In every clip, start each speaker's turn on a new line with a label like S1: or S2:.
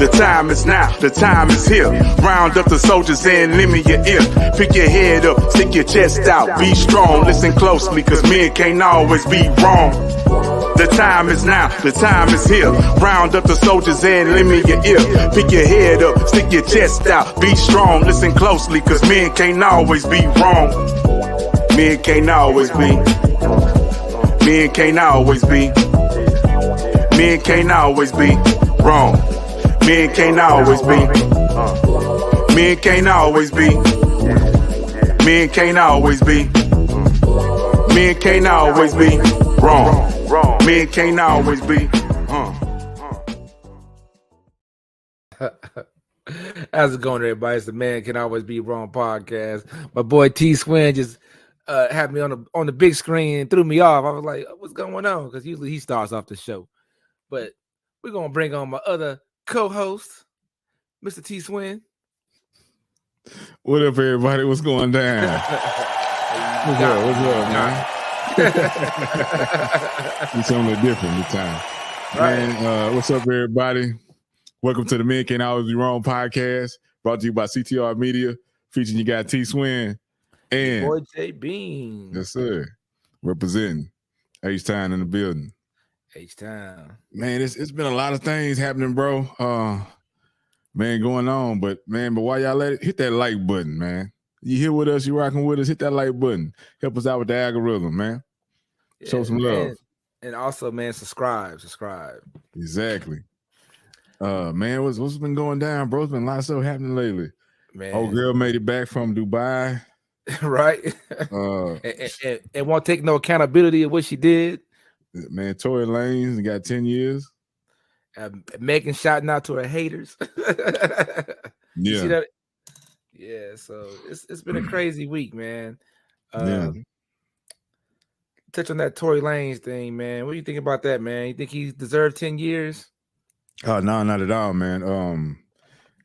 S1: The time is now, the time is here. Round up the soldiers and lend me your ear. Pick your head up, stick your chest out, be strong. Listen closely, cause men can't always be wrong. The time is now, the time is here. Round up the soldiers and lend me your ear. Pick your head up, stick your chest out, be strong. Listen closely, cause men can't always be wrong. Men can't always be. Men can't always be. Men can't always be wrong. Men can't always be. Men can't always be. Men can't always be. Men can't always be wrong. Men can't always be.
S2: How's it going, everybody? It's the Man Can Always Be Wrong podcast. My boy T Swin just had me on the big screen and threw me off. I was like, what's going on? Because usually he starts off the show. But we're going to bring on my other co-host, Mr. T Swin.
S3: What up, everybody? What's going down? What's up, man? It's something different this time. Right. Man, what's up, everybody? Welcome to the Men Can't Always Be Wrong podcast, brought to you by CTR Media, featuring you got T Swin and
S2: boy JB.
S3: Yes, sir. Representing H-Town in the building.
S2: H-Town.
S3: Man, it's been a lot of things happening, bro. Man, going on, but while y'all hit that like button, man. You here with us, you rocking with us, hit that like button. Help us out with the algorithm, man. Show some love.
S2: And also, man, subscribe.
S3: Exactly. Man, what's been going down, bro? It's been a lot of stuff happening lately.
S2: Man.
S3: Old girl made it back from Dubai.
S2: Right. And won't take no accountability of what she did.
S3: Man, Tory Lanez got 10 years.
S2: Megan shouting out to her haters. You see that? Yeah, so it's been a crazy week, man. Touch on that Tory Lanez thing, man. What do you think about that, man? You think he deserved 10 years?
S3: Oh, no, not at all, man.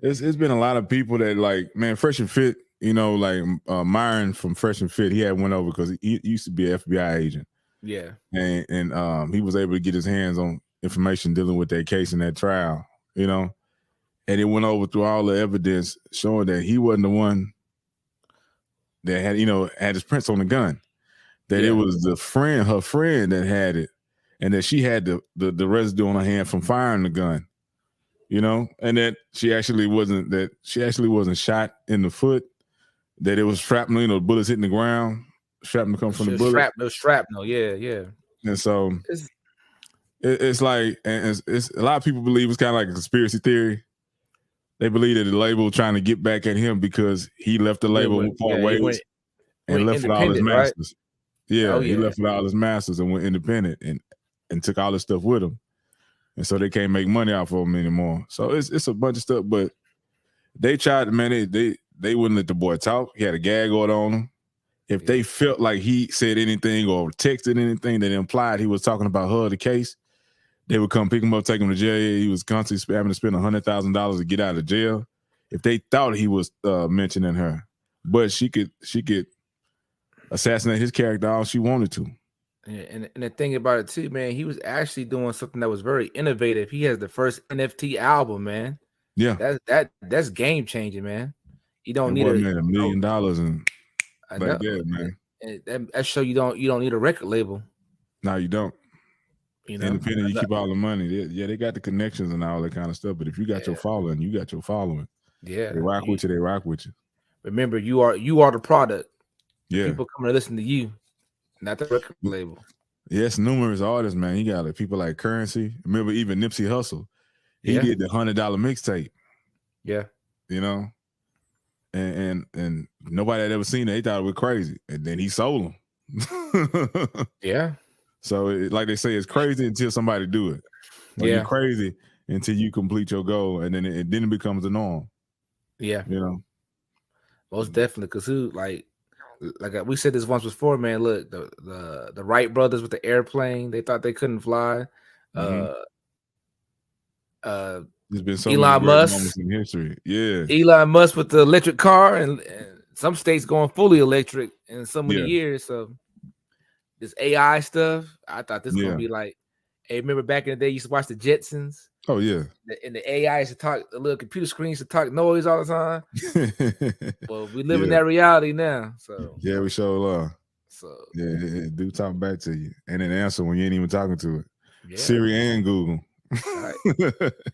S3: It's been a lot of people that, like, man, Fresh and Fit, you know, like Myron from Fresh and Fit, he had went over because he used to be an FBI agent.
S2: Yeah.
S3: And he was able to get his hands on information dealing with that case and that trial, you know. And it went over through all the evidence showing that he wasn't the one that had his prints on the gun. That it was her friend that had it, and that she had the residue on her hand from firing the gun, you know, and that she actually wasn't shot in the foot, that it was shrapnel, you know, bullets hitting the ground, shrapnel come from the bullet.
S2: Shrapnel, yeah.
S3: And so it's like, and it's a lot of people believe it's kind of like a conspiracy theory. They believe that the label trying to get back at him because he left the label and left with all his masters. Right? Yeah, he left with all his masters and went independent and took all this stuff with him. And so they can't make money off of him anymore. So it's a bunch of stuff, but they tried, man, they wouldn't let the boy talk. He had a gag order on him. If they felt like he said anything or texted anything that implied he was talking about her or the case, they would come pick him up, take him to jail. He was constantly having to spend $100,000 to get out of jail if they thought he was mentioning her. But she could assassinate his character all she wanted to.
S2: Yeah, and the thing about it too, man, he was actually doing something that was very innovative. He has the first NFT album, man.
S3: Yeah,
S2: that's game changing, man. You don't need
S3: $1 million and like that, man.
S2: And that show you don't need a record label.
S3: No, you don't.
S2: You know,
S3: independent, you keep all the money. They got the connections and all that kind of stuff. But if you got your following, you got your following.
S2: Yeah,
S3: they rock with you. They rock with you.
S2: Remember, you are the product.
S3: Yeah,
S2: people come to listen to you, not the record label.
S3: Yes, numerous artists, man. You got people like Currency. Remember, even Nipsey Hussle. He did the $100 mixtape.
S2: Yeah,
S3: you know, and nobody had ever seen it. They thought it was crazy, and then he sold them.
S2: Yeah.
S3: So, like they say, it's crazy until somebody do it. You're crazy until you complete your goal, and then it becomes the norm.
S2: Yeah,
S3: you know,
S2: most definitely. Because like we said this once before, man. Look, the Wright brothers with the airplane, they thought they couldn't fly.
S3: There's been so
S2: Elon
S3: many
S2: Musk
S3: moments in history. Yeah,
S2: Elon Musk with the electric car, and some states going fully electric in so many years. So. This AI stuff, I thought this was gonna be like, hey, remember back in the day you used to watch the Jetsons?
S3: Oh yeah.
S2: And the AI is to talk, the little computer screens to talk noise all the time. Well, we live in that reality now. So
S3: yeah, we sure are.
S2: So
S3: yeah, it do talk back to you, and then answer when you ain't even talking to it.
S2: Yeah.
S3: Siri and Google.
S2: Right.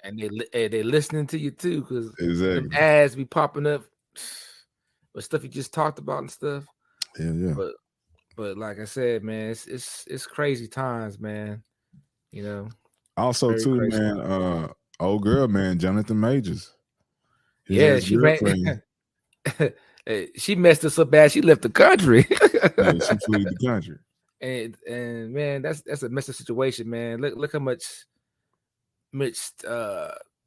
S2: And they listening to you too, because
S3: exactly.
S2: them ads be popping up with stuff you just talked about and stuff.
S3: Yeah.
S2: But like I said, man, it's crazy times, man. You know.
S3: Also, too, man, old girl, man, Johnathan Majors.
S2: His girlfriend. She messed us up bad. She left the country.
S3: Yeah, she fled the country.
S2: And man, that's a messy situation, man. Look how much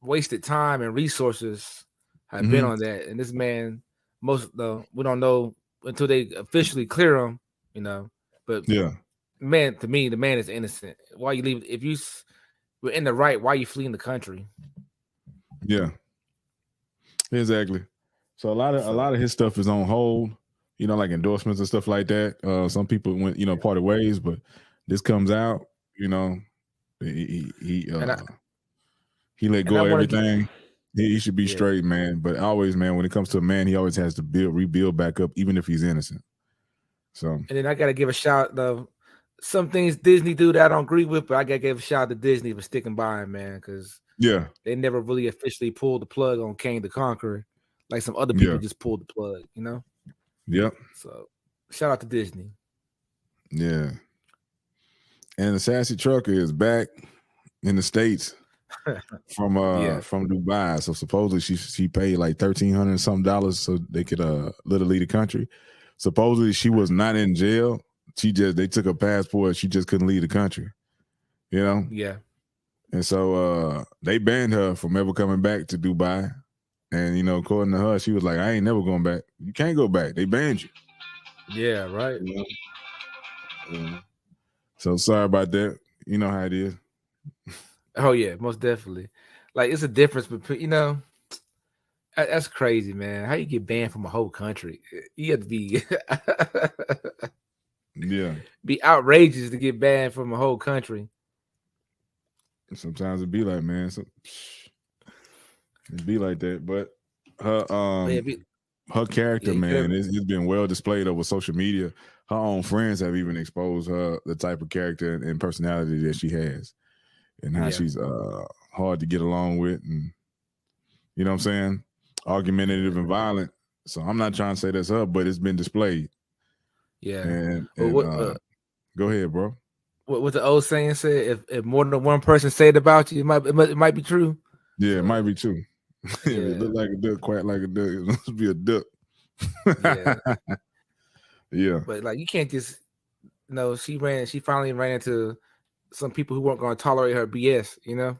S2: wasted time and resources have been on that. And this man, we don't know until they officially clear him, you know. But
S3: yeah,
S2: man, to me, the man is innocent. Why you leave? If you were in the right, why are you fleeing the country?
S3: Yeah, exactly. So a lot of his stuff is on hold, you know, like endorsements and stuff like that. Some people went, you know, parted ways, but this comes out, you know, he let go of everything. He should be straight, man. But always, man, when it comes to a man, he always has to rebuild back up, even if he's innocent. So,
S2: and then I gotta give a shout though. Some things Disney do that I don't agree with, but I gotta give a shout out to Disney for sticking by him, man, because they never really officially pulled the plug on King the Conqueror, like some other people just pulled the plug, you know.
S3: Yep.
S2: So shout out to Disney.
S3: Yeah. And the Sassy Trucker is back in the States from Dubai. So supposedly she paid like $1,300 something so they could literally leave the country. Supposedly she was not in jail. They took her passport. She just couldn't leave the country. You know?
S2: Yeah.
S3: And so they banned her from ever coming back to Dubai. And, you know, according to her, she was like, I ain't never going back. You can't go back. They banned you.
S2: Yeah, right.
S3: You know? Yeah. So sorry about that. You know how it is.
S2: Oh, yeah, most definitely. Like, it's a difference between, you know, that's crazy, man. How you get banned from a whole country? You have to be be outrageous to get banned from a whole country.
S3: Sometimes it be like, man, it be like that. But her character, man, it's been well displayed over social media. Her own friends have even exposed her, the type of character and personality that she has, and how she's hard to get along with, and you know what I'm saying, argumentative and violent. So I'm not trying to say that's her, but it's been displayed.
S2: Yeah.
S3: And go ahead, bro.
S2: What the old saying said: if more than one person say it about you, it might be true.
S3: Yeah, it might be true. If it look like a duck, quack like a duck, it must be a duck. Yeah.
S2: But like, you can't just, you know, she finally ran into some people who weren't going to tolerate her BS, you know.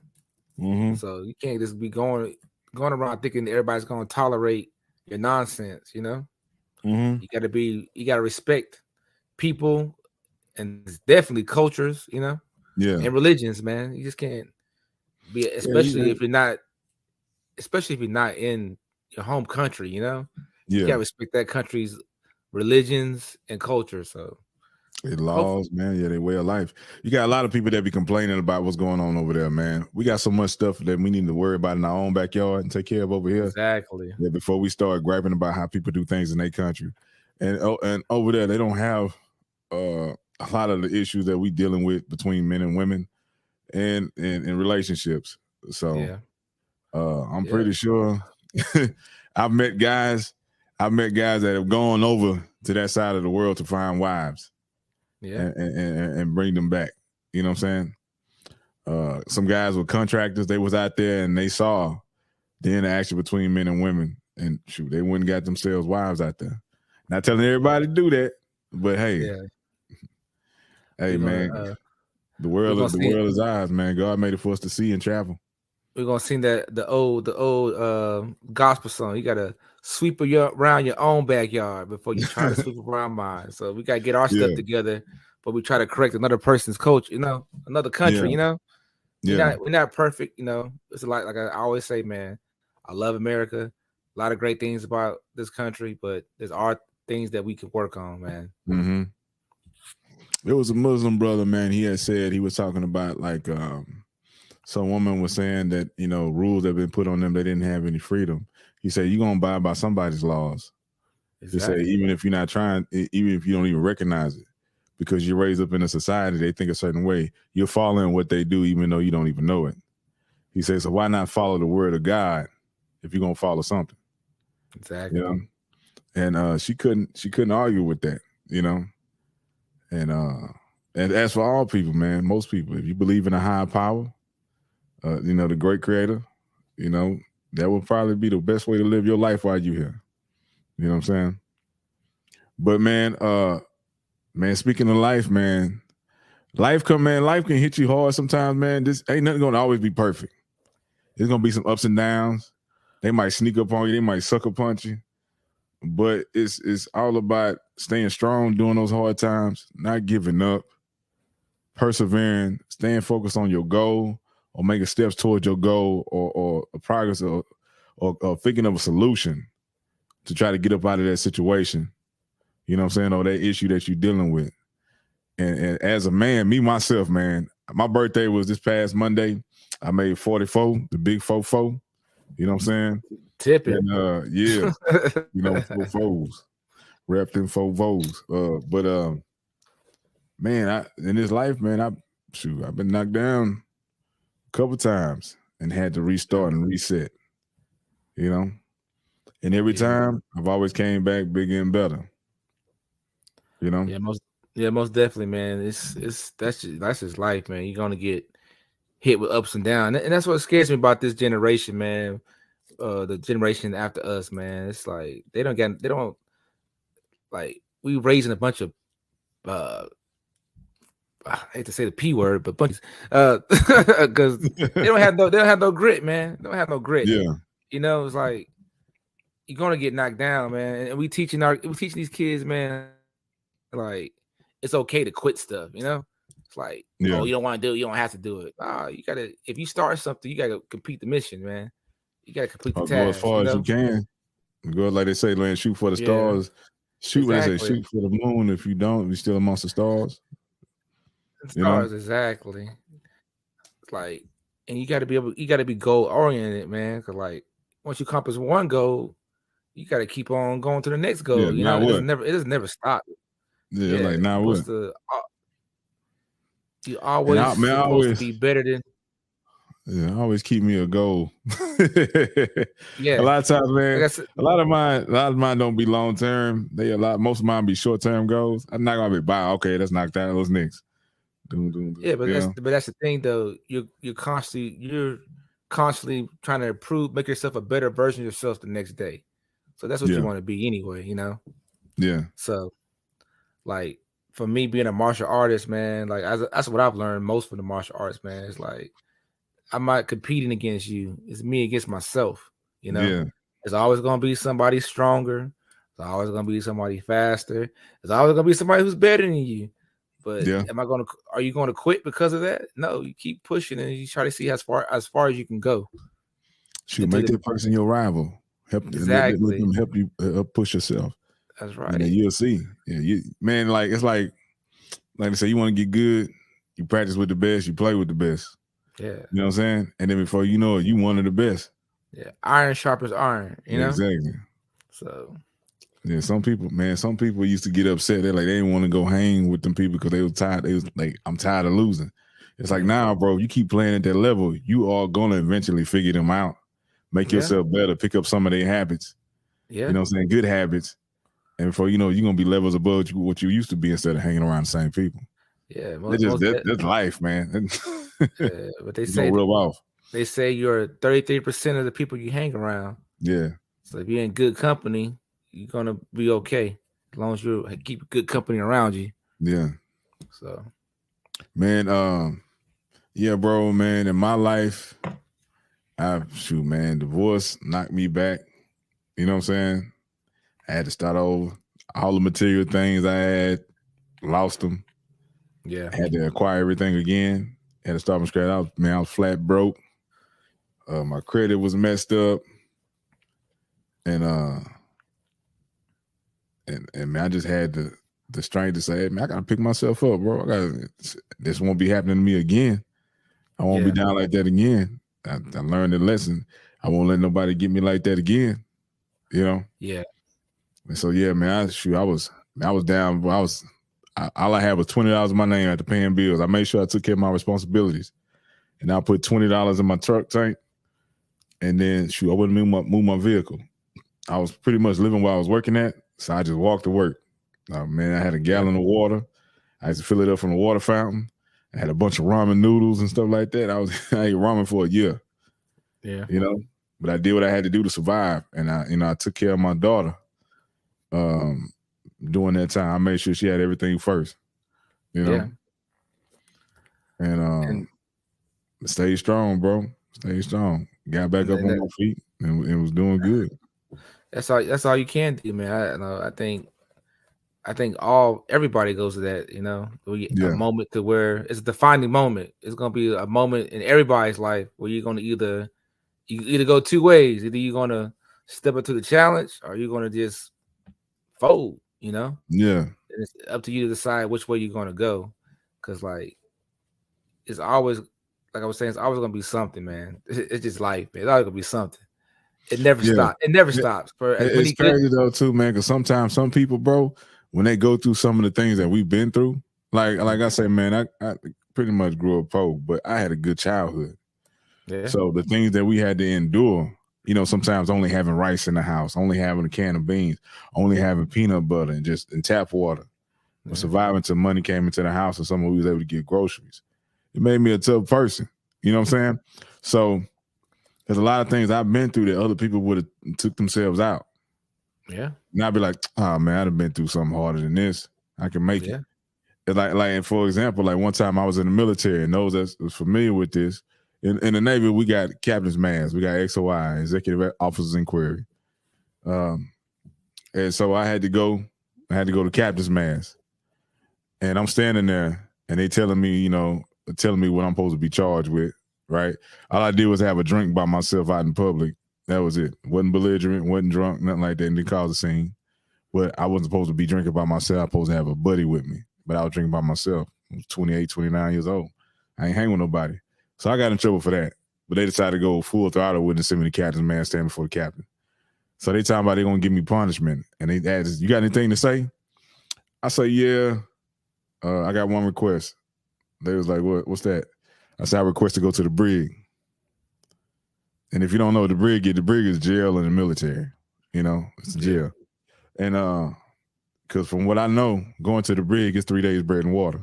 S3: Mm-hmm.
S2: So you can't just be going around thinking that everybody's going to tolerate your nonsense, you know.
S3: Mm-hmm.
S2: You gotta respect people and definitely cultures, you know, and religions, man. You just can't be, especially if you're not in your home country, you know. You gotta respect that country's religions and culture. So
S3: laws, man, their way of life. You got a lot of people that be complaining about what's going on over there, man. We got so much stuff that we need to worry about in our own backyard and take care of over here.
S2: Exactly.
S3: Yeah, before we start griping about how people do things in their country, and over there they don't have a lot of the issues that we dealing with between men and women, and in relationships. So I'm pretty sure I've met guys that have gone over to that side of the world to find wives. And bring them back. You know what I'm saying? Some guys were contractors. They was out there and they saw the interaction between men and women, and shoot, they went and got themselves wives out there. Not telling everybody to do that, but hey, man, the world is ours, man. God made it for us to see and travel.
S2: We're gonna sing the old gospel song. You gotta sweep around your own backyard before you try to sweep around mine. So we gotta get our stuff together, but we try to correct another person's culture, you know, another country, you know. We're not perfect, you know. It's like I always say, man, I love America. A lot of great things about this country, but there's things that we could work on, man.
S3: Mm-hmm. There was a Muslim brother, man. He had said he was talking about like some woman was saying that, you know, rules that have been put on them, they didn't have any freedom. He said, you're going to abide by somebody's laws. Exactly. He said, even if you're not trying, even if you don't even recognize it, because you're raised up in a society, they think a certain way. You're following what they do, even though you don't even know it. He says, so why not follow the word of God if you're going to follow something?
S2: Exactly.
S3: You know? And she couldn't argue with that, you know? And as for all people, man, most people, if you believe in a higher power, you know, the great creator, you know, that will probably be the best way to live your life while you're here. You know what I'm saying? But man, speaking of life, man, life can hit you hard sometimes, man. This ain't nothing gonna always be perfect. There's gonna be some ups and downs. They might sneak up on you, they might sucker punch you. But it's all about staying strong during those hard times, not giving up, persevering, staying focused on your goal, or making steps towards your goal, or a progress, or thinking of a solution to try to get up out of that situation. You know what I'm saying? Or that issue that you're dealing with. And as a man, me, myself, man, my birthday was this past Monday. I made 44, the big 4-4. You know what I'm saying?
S2: Tipping.
S3: And, yeah, you know, 4 foes. Wrapped in 4 foes. But man, in this life, man, I've been knocked down a couple times and had to restart and reset. You know? And every time I've always came back bigger and better. You know?
S2: Yeah, most definitely, man. That's just life, man. You're gonna get hit with ups and downs. And that's what scares me about this generation, man. The generation after us, man. It's like they don't like we raising a bunch of I hate to say the P word, but bunches because they don't have no grit, man. They don't have no grit.
S3: Yeah.
S2: You know, it's like you're gonna get knocked down, man. And we teaching these kids, man, like it's okay to quit stuff, you know? It's like, oh, you don't want to do it, you don't have to do it. You gotta, if you start something, you gotta complete the mission, man. You gotta complete the task.
S3: Go as far as you can. Go like they say, man, shoot for the stars. Shoot, exactly. They say, shoot for the moon. If you don't, you're still amongst the stars.
S2: Stars, exactly. It's like, and you gotta be goal oriented, man. Cause like once you accomplish one goal, you gotta keep on going to the next goal.
S3: Yeah,
S2: you know, it doesn't never stop.
S3: Yeah, like now what?
S2: You always supposed to be better than.
S3: Yeah, always keep me a goal.
S2: Yeah,
S3: a lot of times, man. A lot of mine don't be long term. Most of mine be short term goals. I'm not gonna be okay. Let's knock that. Those niggas.
S2: Yeah, but that's the thing though. You're constantly trying to improve, make yourself a better version of yourself the next day. So that's what you want to be anyway, you know.
S3: Yeah.
S2: So, like for me being a martial artist, man, like that's what I've learned most from the martial arts, man. It's like I'm not competing against you. It's me against myself. You know, There's always going to be somebody stronger. There's always going to be somebody faster. There's always going to be somebody who's better than you. But are you going to quit because of that? No, you keep pushing and you try to see as far as you can go.
S3: Shoot, make that person your rival. Let them help you push yourself.
S2: That's right.
S3: And then you'll see. Yeah, man, like it's like they say, you want to get good, you practice with the best, you play with the best.
S2: Yeah.
S3: You know what I'm saying? And then before you know it, you one of the best.
S2: Yeah. Iron sharpens iron, you know?
S3: Exactly.
S2: So
S3: yeah, some people used to get upset. They didn't want to go hang with them people because they was tired. They was like, I'm tired of losing. It's like, nah, bro, you keep playing at that level, you are gonna eventually figure them out, make yourself better, pick up some of their habits.
S2: Yeah.
S3: You know what I'm saying? Good habits. And before you know, you're gonna be levels above what you used to be instead of hanging around the same people.
S2: Yeah,
S3: that's life, man.
S2: But they say
S3: rub off.
S2: They say you're 33% of the people you hang around.
S3: Yeah.
S2: So if you're in good company, you're gonna be okay as long as you keep good company around you.
S3: Yeah.
S2: So,
S3: man, yeah, bro, man. In my life, divorce knocked me back. You know what I'm saying? I had to start over. All the material things I had, lost them.
S2: Yeah.
S3: I had to acquire everything again. Had to start from scratch. I was flat broke. My credit was messed up. And man, I just had the strength to say, hey, man, I gotta pick myself up, bro. This won't be happening to me again. I won't be down like that again. I learned the lesson. I won't let nobody get me like that again. You know?
S2: Yeah.
S3: And so yeah, man, I was down. All I had was $20 in my name after paying bills. I made sure I took care of my responsibilities. And I put $20 in my truck tank. And then I wouldn't move my vehicle. I was pretty much living where I was working at. So I just walked to work. Man, I had a gallon of water. I used to fill it up from the water fountain. I had a bunch of ramen noodles and stuff like that. I ate ramen for a year.
S2: Yeah.
S3: You know, but I did what I had to do to survive. And I took care of my daughter during that time. I made sure she had everything first. You know?
S2: Yeah.
S3: And stayed strong, bro. Stayed strong. Got back up on my feet and was doing good.
S2: That's all you can do, man. I think everybody goes to that, you know, a moment to where it's a defining moment. It's gonna be a moment in everybody's life where you're gonna either go two ways. Either you're gonna step up to the challenge or you're gonna just fold, you know?
S3: Yeah.
S2: And it's up to you to decide which way you're gonna go. Cause like it's always, like I was saying, it's always gonna be something, man. It's just life, man. It's always gonna be something. It never stops. It never stops.
S3: It's crazy though, too, man. Because sometimes some people, bro, when they go through some of the things that we've been through, like I say, man, I pretty much grew up poor, but I had a good childhood. Yeah. So the things that we had to endure, you know, sometimes only having rice in the house, only having a can of beans, only having peanut butter and tap water, or surviving till money came into the house or someone who was able to get groceries. It made me a tough person. You know what I'm saying? So there's a lot of things I've been through that other people would have took themselves out.
S2: Yeah.
S3: And I'd be like, oh man, I'd have been through something harder than this. I can make it. It's like for example, like one time I was in the military, and those that was familiar with this, in the Navy, we got captain's mass, we got XOI, executive officer's inquiry. And so I had to go to captain's mass. And I'm standing there and they telling me what I'm supposed to be charged with, right? All I did was have a drink by myself out in public. That was it. Wasn't belligerent, wasn't drunk, nothing like that, and didn't cause a scene. But I wasn't supposed to be drinking by myself. I was supposed to have a buddy with me. But I was drinking by myself. I was 28, 29 years old. I ain't hang with nobody. So I got in trouble for that. But they decided to go full throttle with and send me the captain's man standing before the captain. So they talking about they gonna give me punishment. And they asked, you got anything to say? I say, yeah. I got one request. They was like, what's that? I said, I request to go to the brig. And if you don't know what the brig is jail in the military. You know, it's jail. And because from what I know, going to the brig is 3 days bread and water.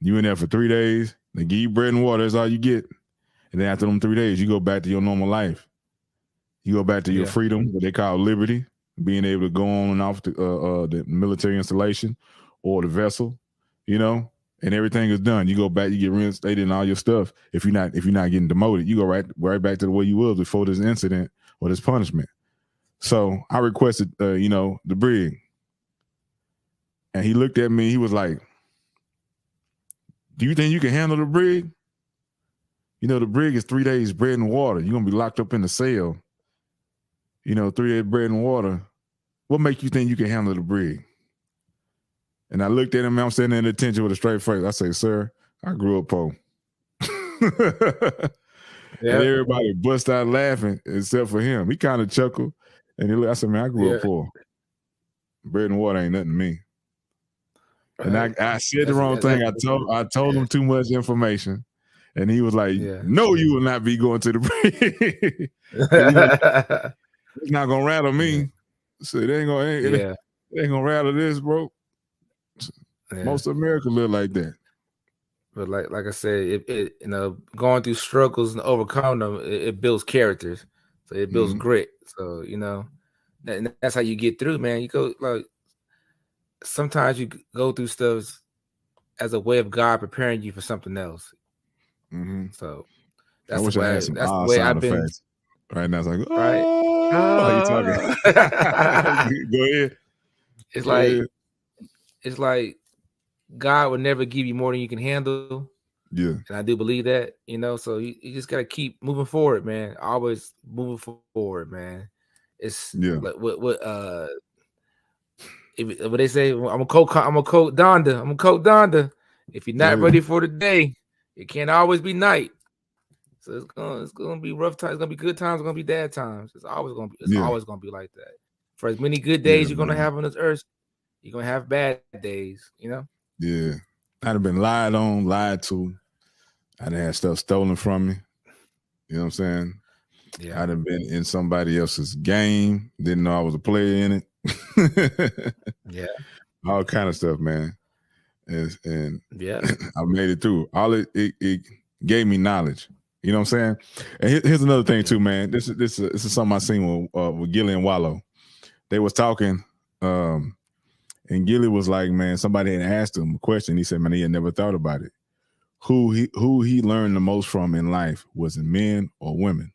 S3: You in there for 3 days, they give you bread and water, that's all you get. And then after them 3 days, you go back to your normal life. You go back to your freedom, what they call liberty, being able to go on and off the military installation or the vessel, you know, and everything is done. You go back, you get reinstated and all your stuff. If you're not getting demoted, you go right back to the way you was before this incident or this punishment. So I requested, the brig. And he looked at me, he was like, do you think you can handle the brig? You know, the brig is 3 days bread and water. You're going to be locked up in the cell. 3 days bread and water. What make you think you can handle the brig? And I looked at him, I'm standing in attention with a straight face. I say, sir, I grew up poor. And everybody bust out laughing except for him. He kind of chuckled. And I said, man, I grew up poor. Bread and water ain't nothing to me. And I said the wrong thing. I told him too much information. And he was like, no, you will not be going to the brig. It's not gonna rattle me. So it ain't gonna rattle this, bro. Most of America live like that.
S2: But like I said, it going through struggles and overcoming them, it builds characters. So it builds grit. So and that's how you get through, man. You go sometimes you go through stuff as a way of God preparing you for something else. So that's the way I've been.
S3: Right now, it's like, oh, you talking? Go ahead.
S2: It's like God would never give you more than you can handle.
S3: Yeah,
S2: and I do believe that. So you just gotta keep moving forward, man. Always moving forward, man. It's like what they say. I'm a coat Donda. If you're not ready for the day, It can't always be night. So it's gonna be rough times. It's gonna be good times. It's gonna be bad times. It's always gonna be like that. For as many good days you're gonna have on this earth, you're gonna have bad days. You know.
S3: Yeah, I'd have been lied on, lied to. I'd have had stuff stolen from me. You know what I'm saying? Yeah. I'd have been in somebody else's game. Didn't know I was a player in it.
S2: Yeah.
S3: All kind of stuff, man. And yeah, I made it through. All it gave me knowledge. You know what I'm saying? And here's another thing too, man. This is something I seen with Gilly and Wallow. They was talking, and Gilly was like, man, somebody had asked him a question. He said, man, he had never thought about it. Who he learned the most from in life, was it men or women?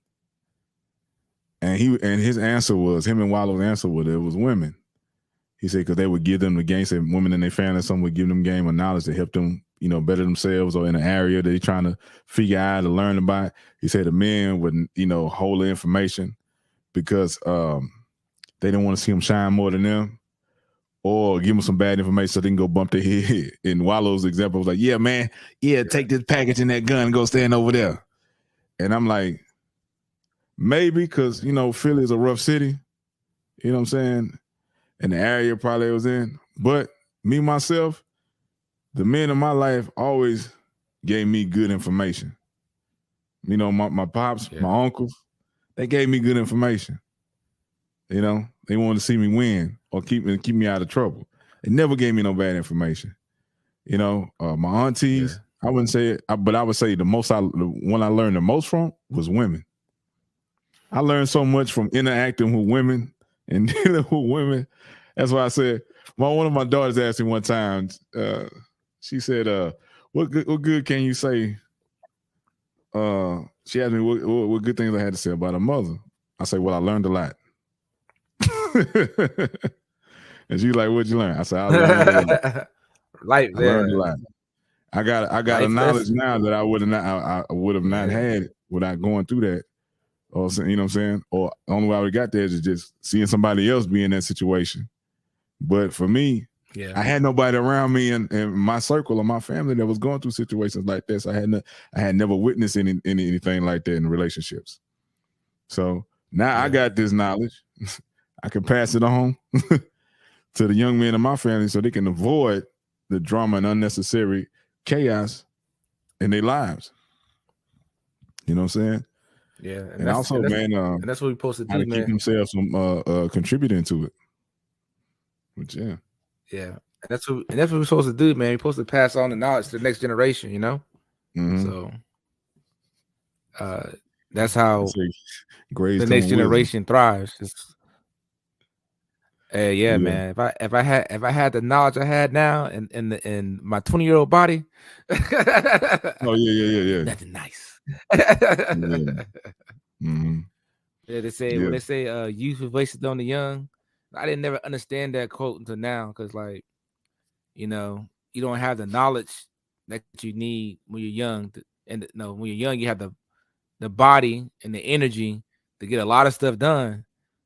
S3: And his answer was, him and Wallow's answer was, it was women. He said, because they would give them the game. Said women in their family, some would give them game of knowledge to help them, you know, better themselves or in an area that they're trying to figure out or learn about. He said the men would, you know, hold the information because they didn't want to see them shine more than them, or give them some bad information so they can go bump their head. And Wallow's example was like, yeah, man, take this package and that gun and go stand over there. And I'm like, maybe because, you know, Philly is a rough city, you know what I'm saying? And the area probably was in. But me, myself, the men in my life always gave me good information. You know, my pops, my uncles, they gave me good information. You know, they wanted to see me win or keep me out of trouble. They never gave me no bad information. You know, my aunties, I wouldn't say it, but I would say the one I learned the most from was women. I learned so much from interacting with women and dealing with women. That's why I said, one of my daughters asked me one time, she said, what good can you say? She asked me what good things I had to say about her mother. I say, well, I learned a lot. And she's like, what'd you learn? I said, I learned a lot. I learned a lot. I got a knowledge now that I would have not had without going through that. Or, you know what I'm saying? Or the only way I would have got there is just seeing somebody else be in that situation. But for me, I had nobody around me in my circle or my family that was going through situations like this. I had never witnessed anything like that in relationships. So now I got this knowledge. I can pass it on to the young men in my family so they can avoid the drama and unnecessary chaos in their lives. You know what I'm saying?
S2: Yeah,
S3: and also, man,
S2: and that's what we're supposed to do, man.
S3: Keep themselves from contributing to it. But
S2: and that's what we're supposed to do, man. We're supposed to pass on the knowledge to the next generation, you know. So, that's how the next generation thrives. Man. If I had the knowledge I had now in my 20-year-old body, nothing nice. They say when they say youth is wasted on the young, I didn't never understand that quote until now, because, like, you know, you don't have the knowledge that you need when you're young, when you're young you have the body and the energy to get a lot of stuff done,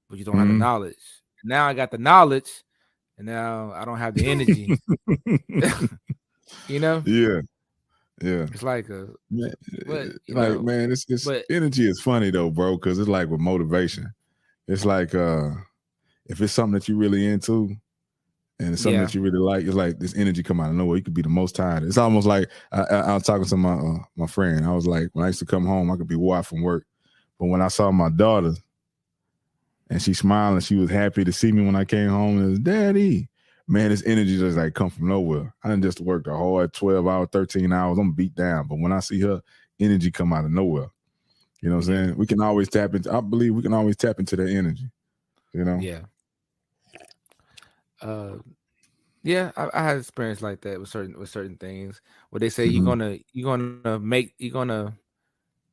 S2: but you don't have the knowledge. Now I got the knowledge, and now I don't have the energy. You know? Yeah. It's like
S3: man, it's energy is funny though, bro, because it's like with motivation. It's like if it's something that you really into and it's something that you really like, it's like this energy come out of nowhere. You could be the most tired. It's almost like I was talking to my friend. I was like, when I used to come home, I could be wore out from work, but when I saw my daughter and she smiled and she was happy to see me when I came home, and it was, Daddy. Man, this energy just like come from nowhere. I done just worked a hard 12 hours, 13 hours. I'm beat down. But when I see her, energy come out of nowhere. You know what I'm saying? We can always tap into, I believe we can always tap into that energy. You know?
S2: Yeah. I had experience like that with certain things where they say you're gonna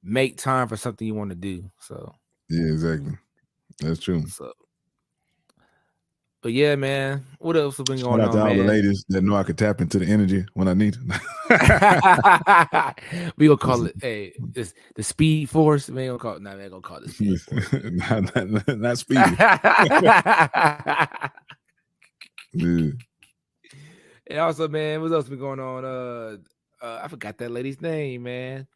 S2: make time for something you want to do. So
S3: yeah, exactly. That's true.
S2: So, but yeah, man, what else has been going on,
S3: to
S2: man?
S3: all the ladies that know I could tap into the energy when I need
S2: it. We gonna call it, it's the speed force. Man, gonna call it. Nah, man, gonna call it the speed force.
S3: not speed.
S2: And also, man, what else been going on? I forgot that lady's name, man.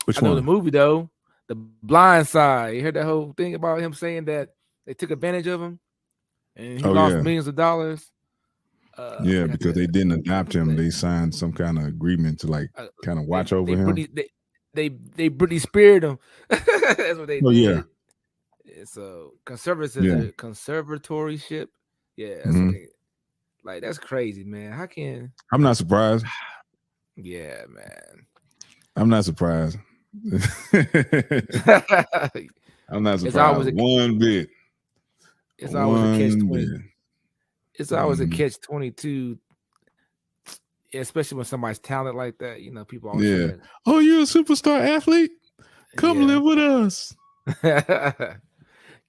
S3: Which
S2: I know
S3: one?
S2: the movie though, The Blind Side. You heard that whole thing about him saying that they took advantage of him and he lost millions of dollars.
S3: Yeah, because they didn't adopt him. They signed some kind of agreement to like kind of watch over him.
S2: They Britney Speared him. That's what they did.
S3: Yeah.
S2: So conservatorship. Yeah, that's what they, like. That's crazy, man. How can
S3: I'm not surprised.
S2: Yeah, man.
S3: I'm not surprised. I'm not surprised. It's always one bit.
S2: It's always a catch-22. It's always a catch-22, especially when somebody's talented like that. You know, people always say,
S3: "Oh, you're a superstar athlete? Come live with us."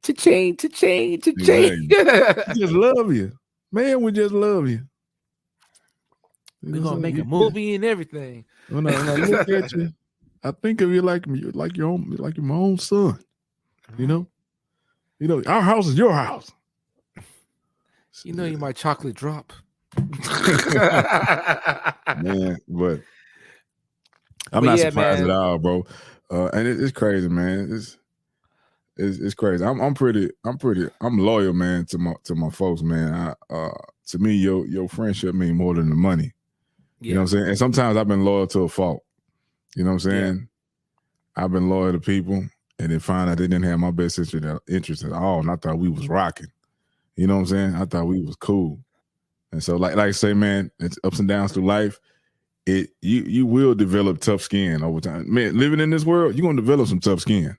S2: Cha-ching.
S3: We just love you, man. We just love you.
S2: We're gonna make a movie and everything.
S3: When I look at you, I think of you like your own, like you're my own son. You know, our house is your house.
S2: You know, you're my chocolate drop.
S3: Man, but I'm not surprised at all, bro. And it's crazy, man. It's crazy. I'm loyal, man, to my folks, man. To me, your friendship mean more than the money. Yeah. You know what I'm saying? And sometimes I've been loyal to a fault. You know what I'm saying? Yeah. I've been loyal to people and then find out they didn't have my best interest at all. And I thought we was rocking. You know what I'm saying? I thought we was cool. And so like I say, man, it's ups and downs through life. You will develop tough skin over time. Man, living in this world, you're gonna develop some tough skin.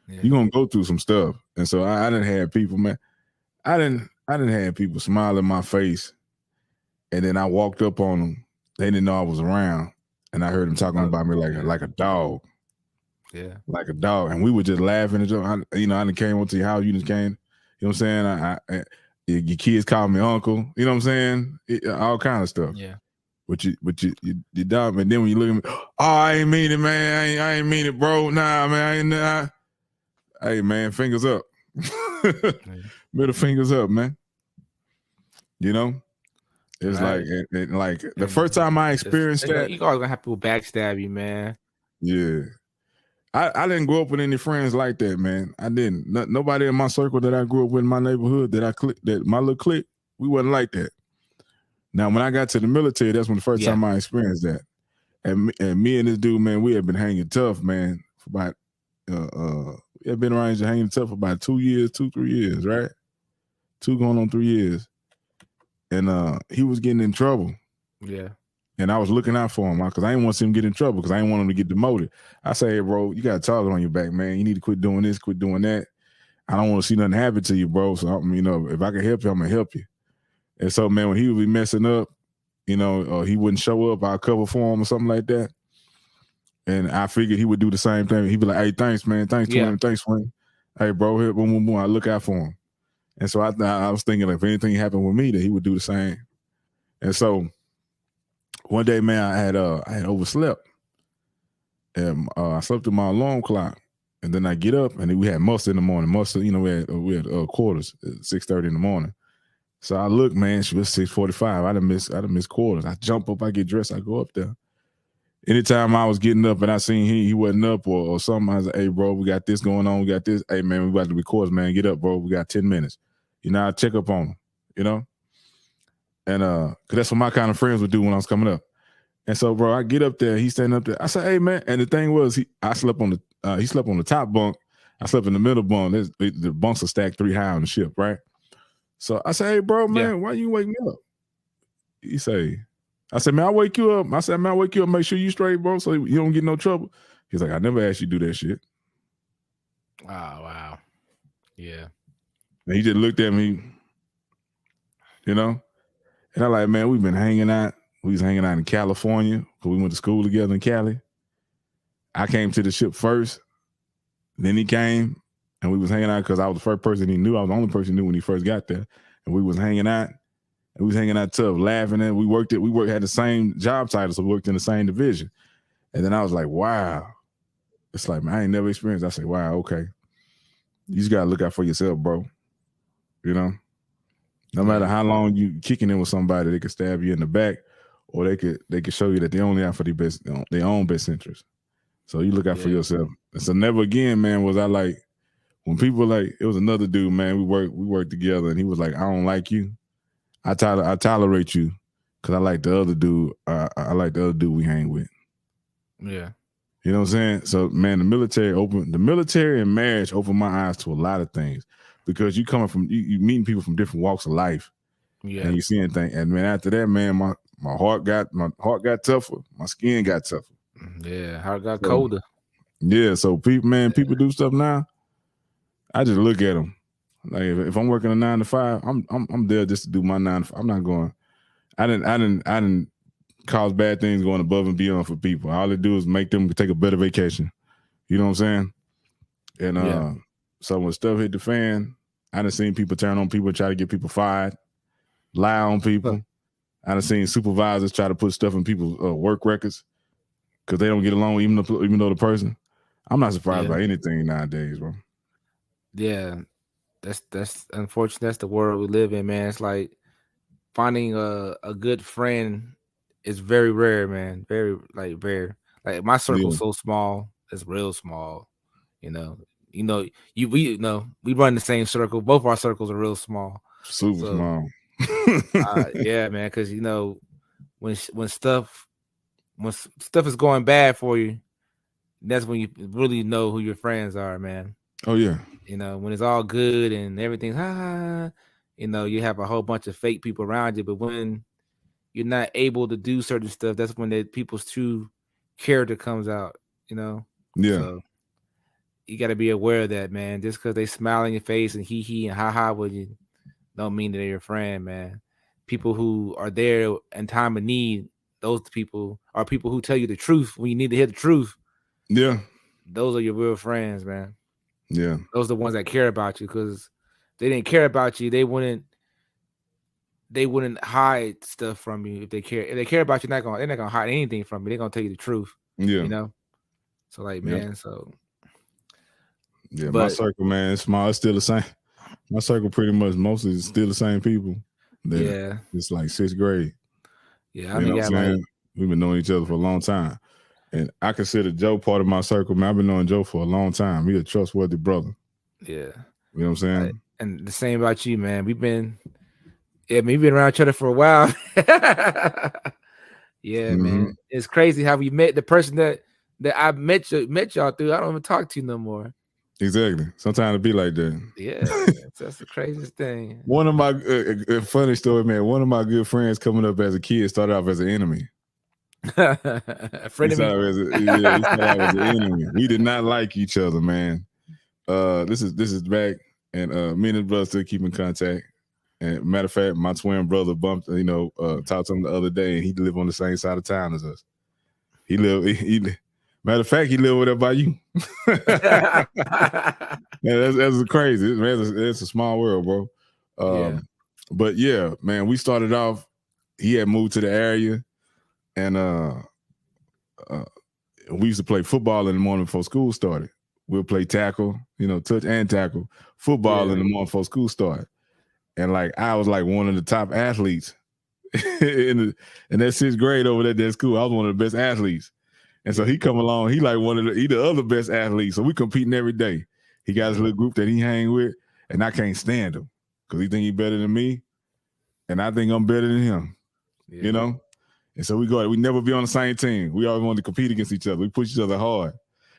S3: Yeah. You're gonna go through some stuff. And so I didn't have people, man. I didn't have people smile in my face. And then I walked up on them. They didn't know I was around. And I heard them talking about me like a dog.
S2: Yeah. Like
S3: a dog. And we were just laughing. I done came up to your house, you just came. You know what I'm saying? Your kids call me uncle. You know what I'm saying? All kind of stuff.
S2: Yeah.
S3: But you dog. And then when you look at me, oh, I ain't mean it, man. I ain't mean it, bro. Nah, man. Hey, man, fingers up. Middle fingers up, man. You know? It's right. like the first time I experienced that.
S2: You always gonna have people backstab you, man.
S3: Yeah. I didn't grow up with any friends like that, man. I didn't. Nobody in my circle that I grew up with in my neighborhood that my little clique, we wasn't like that. Now, when I got to the military, that's when the first time I experienced that. And me and this dude, man, we had been hanging tough, man, for about we had been around hanging tough for about 3 years, right? 2 going on 3 years. And he was getting in trouble.
S2: Yeah.
S3: And I was looking out for him because I didn't want to see him get in trouble because I didn't want him to get demoted. I say, hey, bro, you got a target on your back, man. You need to quit doing this, quit doing that. I don't want to see nothing happen to you, bro. So, if I can help you, I'm going to help you. And so, man, when he would be messing up, he wouldn't show up, I'll cover for him or something like that. And I figured he would do the same thing. He'd be like, hey, thanks, man. Thanks, Twin. Thanks, Twin. Hey, bro, here, boom, boom, boom. I look out for him. And so I was thinking if anything happened with me, that he would do the same. And so one day, man, I had overslept. And I slept in my alarm clock. And then I get up, and then we had muster in the morning. Muster, we had quarters at 6:30 in the morning. So I look, man, she was 6:45. I done missed quarters. I jump up, I get dressed, I go up there. Anytime I was getting up and I seen he wasn't up or something, I was like, hey, bro, we got this going on. We got this. Hey, man, we about to record, man. Get up, bro. We got 10 minutes. I check up on him, And because that's what my kind of friends would do when I was coming up. And so, bro, I get up there. He's standing up there. I said, hey, man. And the thing was, he slept on the top bunk. I slept in the middle bunk. The bunks are stacked 3 high on the ship, right? So I said, hey, bro, man, why you wake me up? He say, I said, man, I'll wake you up. I said, man, I'll wake you up, make sure you straight, bro, so you don't get no trouble. He's like, I never asked you to do that shit.
S2: Oh, wow. Yeah.
S3: And he just looked at me, And I'm like, man, we've been hanging out. We was hanging out in California because we went to school together in Cali. I came to the ship first. Then he came, and we was hanging out because I was the first person he knew. I was the only person he knew when he first got there. And we was hanging out. And we was hanging out tough, laughing. And we had the same job title, so we worked in the same division. And then I was like, wow. It's like, man, I ain't never experienced. I say, wow, okay. You just got to look out for yourself, bro. No matter how long you kicking in with somebody, they can stab you in the back, or they could show you that they only out for their own best interest. So you look out for yourself. And so never again, man, was I like when people like it was another dude, man. We worked together, and he was like, I don't like you. I tolerate you because I like the other dude. I like the other dude we hang with.
S2: Yeah.
S3: You know what I'm saying? So, man, the military and marriage opened my eyes to a lot of things because you coming from you meeting people from different walks of life, and you seeing things. And man, after that, man, my heart got tougher, my skin got tougher.
S2: Yeah, heart got colder.
S3: Yeah, so people do stuff now. I just look at them like if I'm working a 9 to 5, I'm there just to do my 9 to 5. I'm not going. I didn't cause bad things going above and beyond for people. All they do is make them take a better vacation. You know what I'm saying? And so when stuff hit the fan, I done seen people turn on people, try to get people fired, lie on people. I done seen supervisors try to put stuff in people's work records because they don't get along even though the person. I'm not surprised by anything nowadays, bro.
S2: Yeah, that's unfortunate. That's the world we live in, man. It's like finding a good friend is very rare, man. Very rare. Like my circle's so small, it's real small. We run the same circle. Both our circles are real small.
S3: Super small.
S2: Yeah, man. Because when stuff is going bad for you, that's when you really know who your friends are, man.
S3: Oh yeah.
S2: When it's all good and everything's you have a whole bunch of fake people around you, but when you're not able to do certain stuff, that's when people's true character comes out, Yeah. So you got to be aware of that, man. Just because they smile in your face and hee and ha with you don't mean that they're your friend, man. People who are there in time of need, those people are people who tell you the truth when you need to hear the truth.
S3: Yeah.
S2: Those are your real friends, man.
S3: Yeah.
S2: Those are the ones that care about you, because if they didn't care about you, they wouldn't hide stuff from you. If they care about you, they're not gonna hide anything from you. They're gonna tell you the truth.
S3: Yeah.
S2: So man, so
S3: yeah, my circle, man, it's small. It's still the same. My circle pretty much mostly is still the same people. It's like 6th grade.
S2: Yeah,
S3: we've been knowing each other for a long time. And I consider Joe part of my circle, man. I've been knowing Joe for a long time. He's a trustworthy brother.
S2: Yeah.
S3: You know what I'm saying?
S2: And the same about you, man. We've been around each other for a while. Man. It's crazy how we met the person that I met y'all through. I don't even talk to you no more.
S3: Exactly. Sometimes it be like that.
S2: Yeah, that's the craziest thing.
S3: One of my funny story, man. One of my good friends coming up as a kid started off as an enemy.
S2: A friend of me.
S3: He started out as an enemy. We did not like each other, man. This is back, and me and his brother still keep in contact. And matter of fact, my twin brother talked to him the other day, and he lived on the same side of town as us. Matter of fact, he lived over there by you. Yeah, that's crazy. It's a small world, bro. But yeah, man, we started off. He had moved to the area, and we used to play football in the morning before school started. We'll play tackle, touch and tackle, football in the morning before school started. And I was one of the top athletes in that 6th grade over there at school. I was one of the best athletes. And so he come along, he the other best athletes. So we competing every day. He got his little group that he hang with, and I can't stand him because he think he better than me, and I think I'm better than him. And so we never be on the same team. We always want to compete against each other. We push each other hard.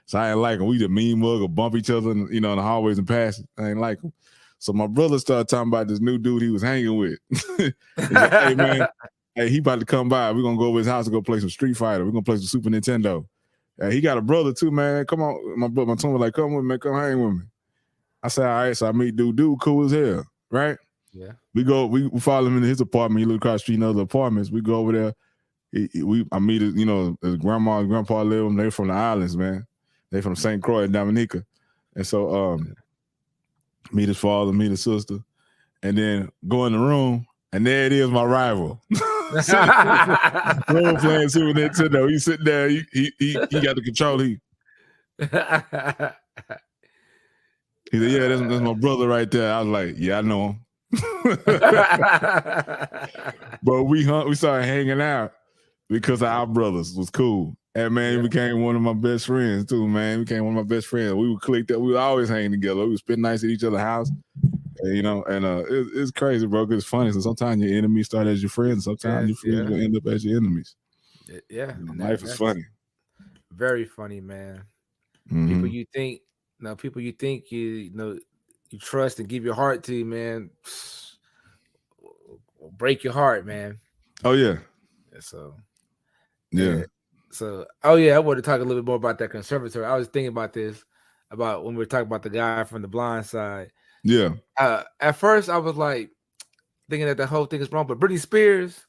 S3: So I ain't like him. We just mean mug or bump each other, in the hallways and passes. I ain't like him. So my brother started talking about this new dude he was hanging with. He's like, hey man, he about to come by. We're gonna go over his house and go play some Street Fighter. We're gonna play some Super Nintendo. He got a brother too, man. Come on, my twin was like, come with me, man. Come hang with me. I said, all right. So I meet dude cool as hell, right?
S2: Yeah.
S3: We follow him into his apartment. He live across the street in other apartments. We go over there. I meet his, his grandma and grandpa live with him. They're from the islands, man. They from St. Croix and Dominica. And so meet his father, meet his sister, and then go in the room, and there it is, my rival. Role playing Super Nintendo. He's sitting there. He got the control. He said, "Yeah, that's my brother right there." I was like, "Yeah, I know him." But we started hanging out, because our brothers was cool. And man, he became one of my best friends too, man. He became one of my best friends. We would click that. We would always hang together. We would spend nights at each other's house. And, you know, and it's crazy, bro, because it's funny. So sometimes your enemies start as your friends. Sometimes your friends will end up as your enemies.
S2: Yeah.
S3: You know, life is funny.
S2: Very funny, man.
S3: Mm-hmm.
S2: People you think you know you trust and give your heart to, man, will break your heart, man.
S3: Oh yeah.
S2: So
S3: yeah.
S2: So I want to talk a little bit more about that conservatory. I was thinking about this about when we were talking about the guy from The Blind Side.
S3: Yeah.
S2: At first I was like thinking that the whole thing is wrong, but Britney Spears,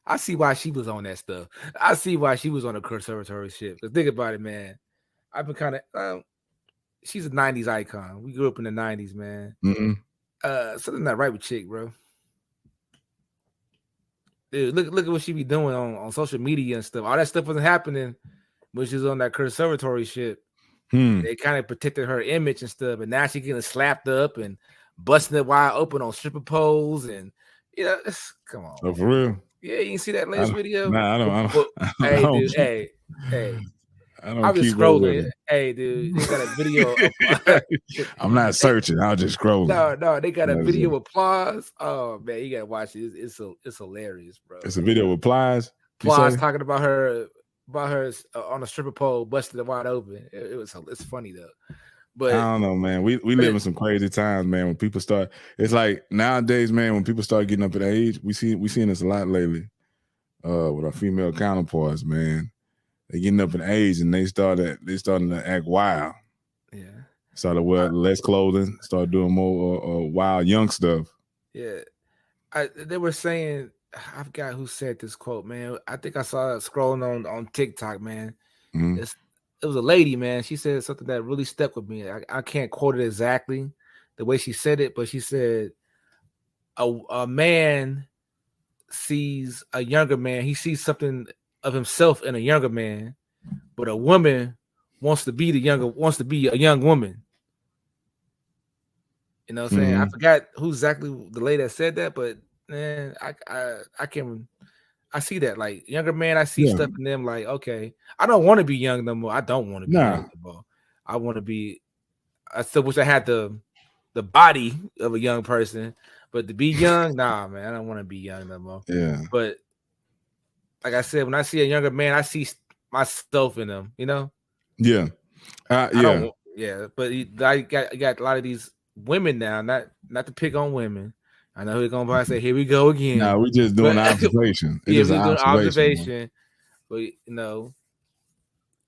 S2: I see why she was on that stuff. I see why she was on the conservatory shit. But think about it, man. I've been kind of she's a 90s icon. We grew up in the 90s, man.
S3: Mm-hmm.
S2: Something not right with Chick, bro. Dude, look at what she be doing on social media and stuff. All that stuff wasn't happening when she was on that conservatory shit. They kind of protected her image and stuff, but now she getting slapped up and busting it wide open on stripper poles, and come on.
S3: Oh, for real?
S2: Yeah, you can see that latest video.
S3: Nah,
S2: I don't. Dude, hey. I was scrolling. Hey, dude, they got a video.
S3: I'm not searching. I'll just scroll.
S2: No, they got a video of Plies. Oh man, you gotta watch it. It's hilarious, bro.
S3: It's a video with Plies.
S2: Plies talking about her on a stripper pole, busted it wide open. It's funny though. But
S3: I don't know, man. We live in some crazy times, man. When people start, it's like nowadays, man. When people start getting up in age, we seeing this a lot lately. With our female counterparts, man. They getting up in age and they starting to act wild.
S2: Yeah.
S3: Started wear less clothing, started doing more wild young stuff.
S2: Yeah. They were saying, I forgot who said this quote, man. I think I saw it scrolling on TikTok, man.
S3: Mm-hmm.
S2: It was a lady, man. She said something that really stuck with me. I can't quote it exactly the way she said it, but she said a man sees a younger man. He sees something of himself in a younger man, but a woman wants to be a young woman. You know what I'm saying? I forgot who exactly the lady that said that, but man, I see that. Like younger man, I see stuff in them like, okay, I don't want to be young no more. I don't want to be young no more. I want to be, I still wish I had the body of a young person, but to be young, nah, man, I don't want to be young no more.
S3: Yeah.
S2: But like I said, when I see a younger man, I see myself in them, you know?
S3: Yeah.
S2: But I got a lot of these women now, not to pick on women. I know who's going to say, here we go again.
S3: No, we just doing observation.
S2: We're doing observation. But,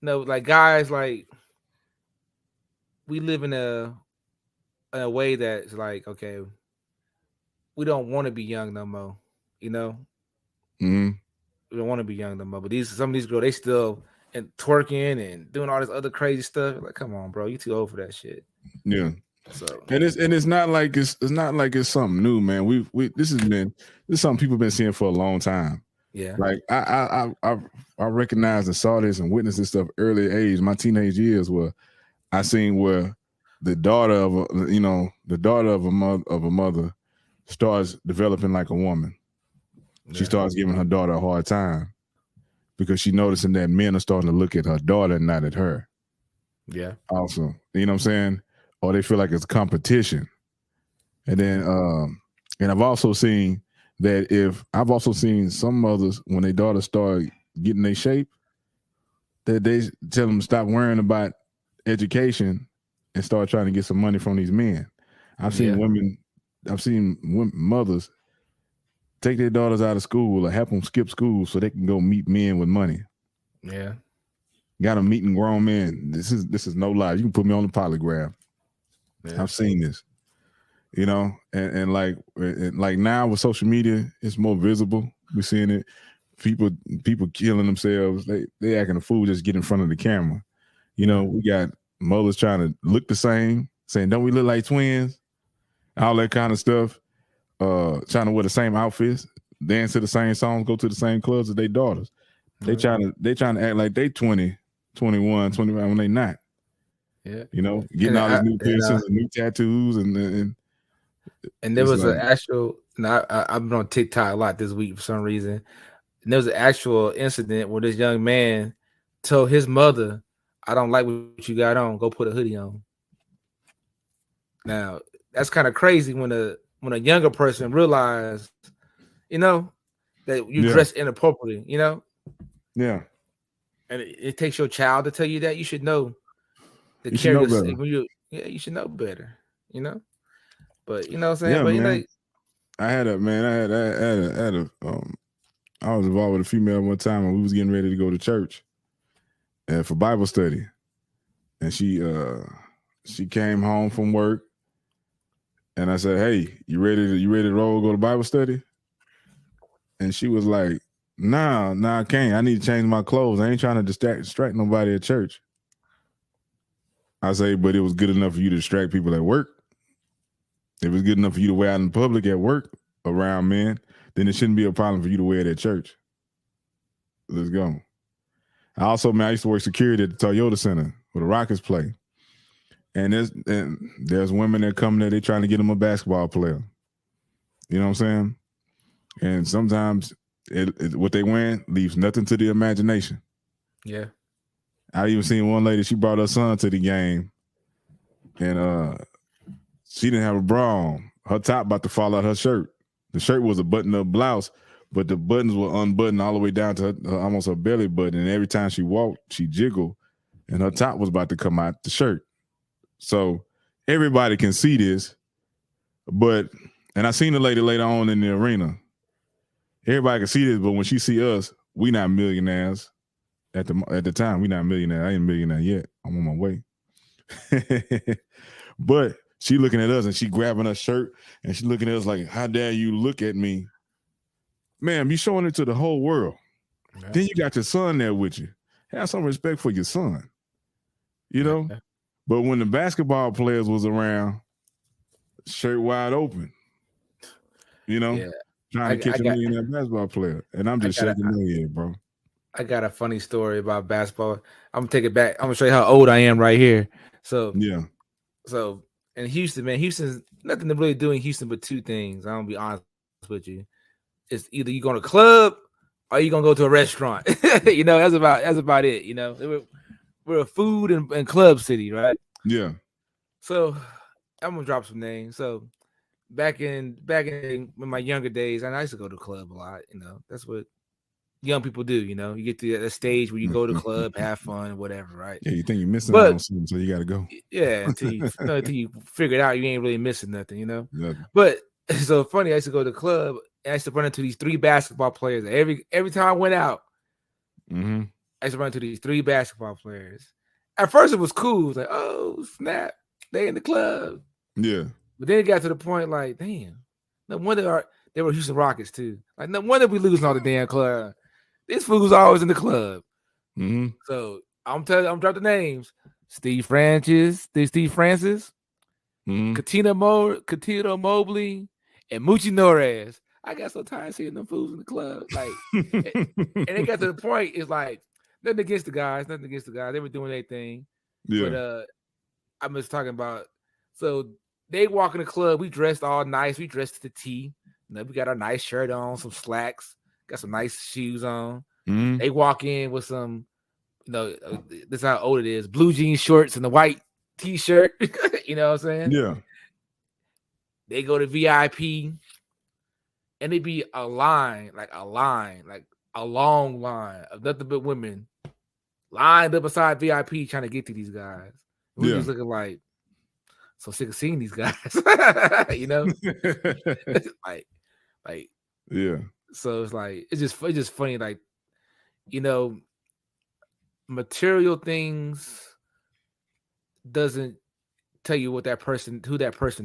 S2: like guys, like, we live in a way that's like, okay, we don't want to be young no more, you know?
S3: Mm-hmm.
S2: We don't want to be young no more. But some of these girls, they still and twerking and doing all this other crazy stuff. Like, come on, bro, you too old for that shit.
S3: Yeah.
S2: So
S3: it's not like it's something new, man. This is something people been seeing for a long time.
S2: Yeah.
S3: Like I recognized and saw this and witnessed this stuff early age. My teenage years where I seen where the daughter of a mother starts developing like a woman. She starts giving her daughter a hard time because she noticing that men are starting to look at her daughter and not at her.
S2: Yeah.
S3: Also, you know what I'm saying? Or they feel like it's competition. And then and I've also seen some mothers when their daughters start getting their shape, that they tell them to stop worrying about education and start trying to get some money from these men. I've seen mothers take their daughters out of school or help them skip school so they can go meet men with money.
S2: Yeah.
S3: Got them meeting grown men. This is no lie. You can put me on the polygraph. Yeah. I've seen this, you know, and like now with social media, it's more visible. We're seeing it. People killing themselves. They acting a fool just get in front of the camera. You know, we got mothers trying to look the same, saying, "Don't we look like twins?" All that kind of stuff. Trying to wear the same outfits, dance to the same songs, go to the same clubs as their daughters. They trying to act like they 20, 21, 25 when they not.
S2: Yeah.
S3: You know, getting all these new piercings and new tattoos and
S2: there was an actual. I've been on TikTok a lot this week for some reason. And there was an actual incident where this young man told his mother, "I don't like what you got on. Go put a hoodie on." Now that's kind of crazy when a younger person realized, that you dress inappropriately,
S3: Yeah.
S2: And it takes your child to tell you that. You should know the
S3: carriers.
S2: You should know better, But you know what I'm saying?
S3: Yeah,
S2: But
S3: man. I was involved with a female one time when we was getting ready to go to church and for Bible study. And she came home from work and I said, "Hey, you ready to roll, go to Bible study?" And she was like, Nah, I can't. I need to change my clothes. I ain't trying to distract nobody at church. I say, but it was good enough for you to distract people at work. If it's good enough for you to wear out in public at work around men, then it shouldn't be a problem for you to wear it at church. Let's go. I used to work security at the Toyota Center where the Rockets play. And there's women that come there, they trying to get them a basketball player. You know what I'm saying? And sometimes what they wearing leaves nothing to the imagination.
S2: Yeah.
S3: I even seen one lady, she brought her son to the game and she didn't have a bra on. Her top about to fall out her shirt. The shirt was a button-up blouse, but the buttons were unbuttoned all the way down to almost her belly button. And every time she walked, she jiggled, and her top was about to come out the shirt. So everybody can see this, and I seen the lady later on in the arena. Everybody can see this, but when she see us, we not millionaires. At the time, we not millionaires. I ain't a millionaire yet. I'm on my way. But she looking at us and she grabbing her shirt and she looking at us like, "How dare you look at me? Ma'am, you showing it to the whole world. Yeah. Then you got your son there with you. Have some respect for your son. You know?" Yeah. But when the basketball players was around, shirt wide open, trying to catch a millionaire basketball player. And I'm just shaking my head, bro.
S2: I got a funny story about basketball. I'm gonna take it back. I'm gonna show you how old I am right here. So in Houston, man, Houston's nothing to really do in Houston but two things. I'm gonna be honest with you. It's either you go to a club or you gonna go to a restaurant. That's about it. We're a food and club city, right?
S3: Yeah.
S2: So I'm gonna drop some names. So back in my younger days, and I used to go to the club a lot. That's what young people do. You get to that stage where you go to the club, have fun, whatever, right?
S3: Yeah, you think you're missing out on something, so you got to go.
S2: Yeah, until you figure it out, you ain't really missing nothing,
S3: Nothing.
S2: But so funny, I used to go to the club, and I used to run into these three basketball players. Every time I went out,
S3: I
S2: used to run into these three basketball players. At first, it was cool. It was like, oh snap, they in the club.
S3: Yeah.
S2: But then it got to the point like, damn, no wonder they were Houston Rockets too. Like, no wonder we losing all the damn club. This fool's always in the club. So I'm dropping the names: Steve Francis, Katina Mobley, and Moochie Norez. I got so tired of seeing them fools in the club. Like, and it got to the point. It's like nothing against the guys. They were doing their thing.
S3: Yeah.
S2: But I'm just talking about. So they walk in the club. We dressed all nice. We dressed to the T. We got our nice shirt on, some slacks. Got some nice shoes on. They walk in with some, this is how old it is, blue jean shorts and the white t-shirt. You know what I'm saying?
S3: Yeah.
S2: They go to VIP and it be a long line of nothing but women lined up beside VIP trying to get to these guys. We just looking like so sick of seeing these guys. like
S3: yeah.
S2: So it's like it's just funny, like material things doesn't tell you who that person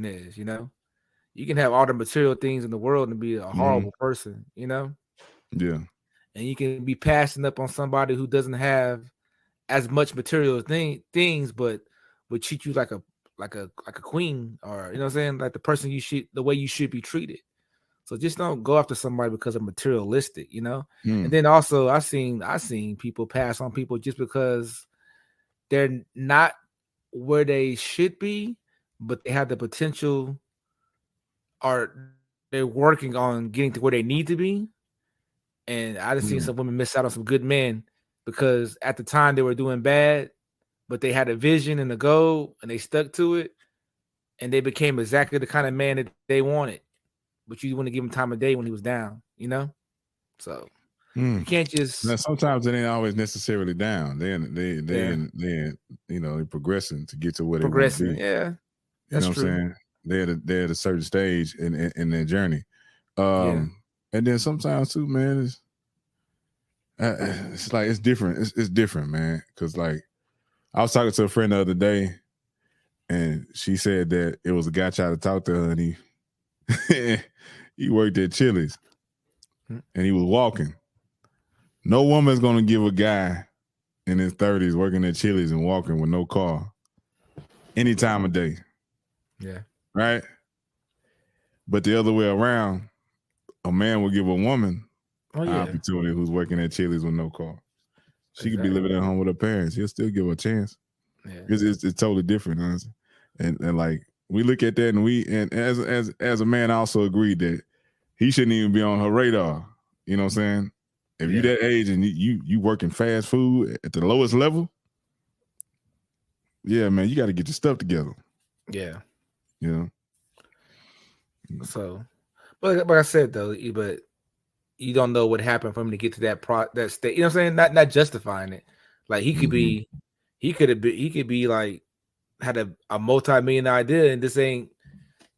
S2: is. You can have all the material things in the world and be a horrible person.
S3: Yeah.
S2: And you can be passing up on somebody who doesn't have as much material things, but would treat you like a queen, or what I'm saying, like the way you should be treated. So just don't go after somebody because of materialistic, And then also I seen people pass on people just because they're not where they should be, but they have the potential, or they're working on getting to where they need to be. And I just seen some women miss out on some good men because at the time they were doing bad, but they had a vision and a goal and they stuck to it. And they became exactly the kind of man that they wanted. But you want to give him time of day when he was down, you know? So you can't just.
S3: Now, sometimes it ain't always necessarily down. They you know, they're progressing to get to where they want to be.
S2: Yeah.
S3: That's true. What I'm saying? They're at a certain stage in their journey. And then sometimes too, man, it's like it's different. It's different, man. Cause like I was talking to a friend the other day, and she said that it was a guy trying to talk to her, and he worked at Chili's, and he was walking. No woman's gonna give a guy in his 30s working at Chili's and walking with no car any time of day.
S2: Yeah.
S3: Right? But the other way around, a man will give a woman an opportunity who's working at Chili's with no car. She could be living at home with her parents. He'll still give her a chance. Yeah. It's totally different, honestly. And like we look at that, and as a man, I also agreed that he shouldn't even be on her radar. You know what I'm saying? If you that age and you working fast food at the lowest level, yeah, man, you got to get your stuff together.
S2: Yeah.
S3: You know.
S2: So, but like I said though, but you don't know what happened for him to get to that state. You know what I'm saying? Not justifying it. Like he could be, he could be like had a multi-million idea, and this ain't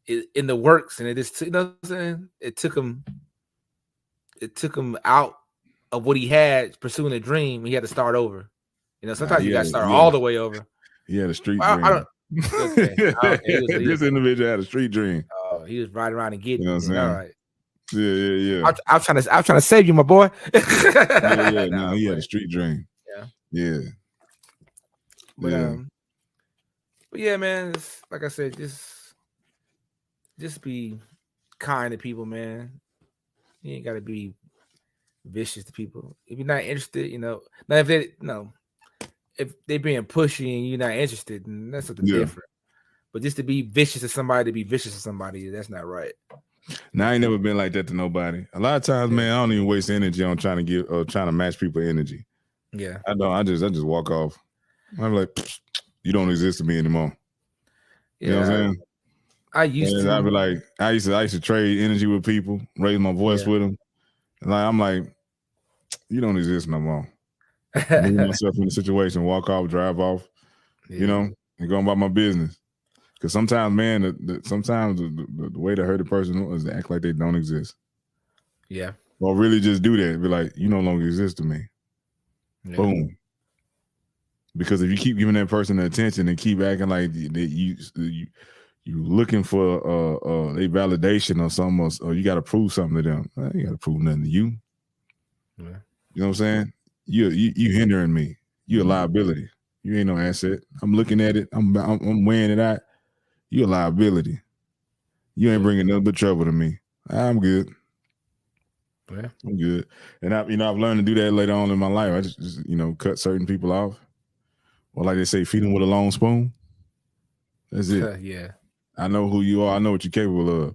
S2: in the works, and it just, you know what I'm saying? It took him out of what he had pursuing a dream. He had to start over. You know, sometimes you got to start all the way over.
S3: He had a street dream. This individual had a street dream.
S2: Oh, he was riding around and getting.
S3: You know what I'm saying?
S2: All right.
S3: Yeah.
S2: I'm trying to save you, my boy.
S3: No, he had a street dream. Yeah.
S2: But yeah, man. It's, like I said, just be kind to people, man. You ain't got to be vicious to people. If you're not interested, you know. Now if they're being pushy and you're not interested, then that's something different. But just to be vicious to somebody, that's not right.
S3: Now I ain't never been like that to nobody. A lot of times, man, I don't even waste energy on trying to match people's energy.
S2: Yeah,
S3: I don't. I just walk off. I'm like, you don't exist to me anymore. You know what I'm saying?
S2: I'd be
S3: like, I used to trade energy with people, raise my voice with them. And I'm like, you don't exist no more. Move myself in the situation, walk off, drive off, you know, and go about my business. Because sometimes, man, sometimes the way to hurt a person is to act like they don't exist.
S2: Yeah.
S3: Or really just do that. Be like, you no longer exist to me. Yeah. Boom. Because if you keep giving that person the attention and keep acting like you looking for a validation or something, or you got to prove something to them. You got to prove nothing to you. Yeah. You know what I'm saying? You hindering me. You a liability. You ain't no asset. I'm looking at it. I'm weighing it out. You a liability. You ain't bringing nothing but trouble to me. I'm good.
S2: Yeah,
S3: I'm good. And I've learned to do that later on in my life. I just cut certain people off. Or like they say, feed them with a long spoon. That's it.
S2: Yeah.
S3: I know who you are. I know what you're capable of.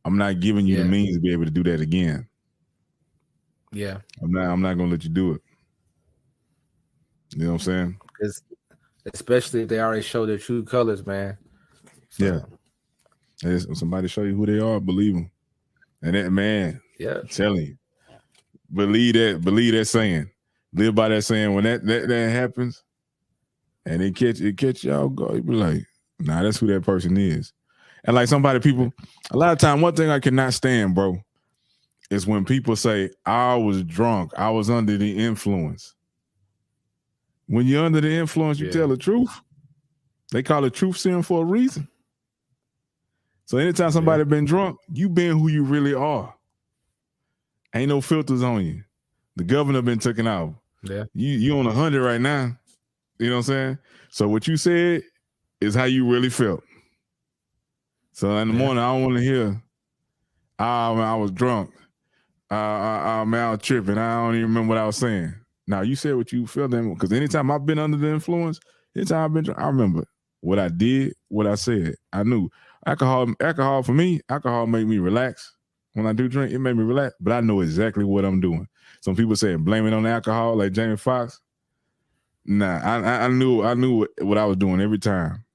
S3: I'm not giving you the means to be able to do that again.
S2: Yeah.
S3: I'm not gonna let you do it. You know what I'm saying?
S2: Because especially if they already show their true colors, man. So.
S3: Yeah. And somebody show you who they are, believe them. And that, man, I'm telling you, believe that saying. Live by that saying. When that happens, and it catch y'all go, you be like, nah, that's who that person is. And like a lot of time, one thing I cannot stand, bro, is when people say, I was drunk, I was under the influence. When you're under the influence, you tell the truth. They call it truth serum for a reason. So anytime somebody been drunk, you been who you really are. Ain't no filters on you. The governor been taken out.
S2: Yeah.
S3: You on 100 right now. You know what I'm saying? So what you said is how you really felt. So in the morning, I don't want to hear, I was drunk. Man, I was tripping. I don't even remember what I was saying. Now, you said what you felt, because anytime I've been under the influence, anytime I've been drunk, I remember what I did, what I said. I knew. Alcohol for me, alcohol make me relax. when I do drink, it made me relax. But I know exactly what I'm doing. Some people say blame it on alcohol, like Jamie Foxx. Nah, I knew what I was doing every time.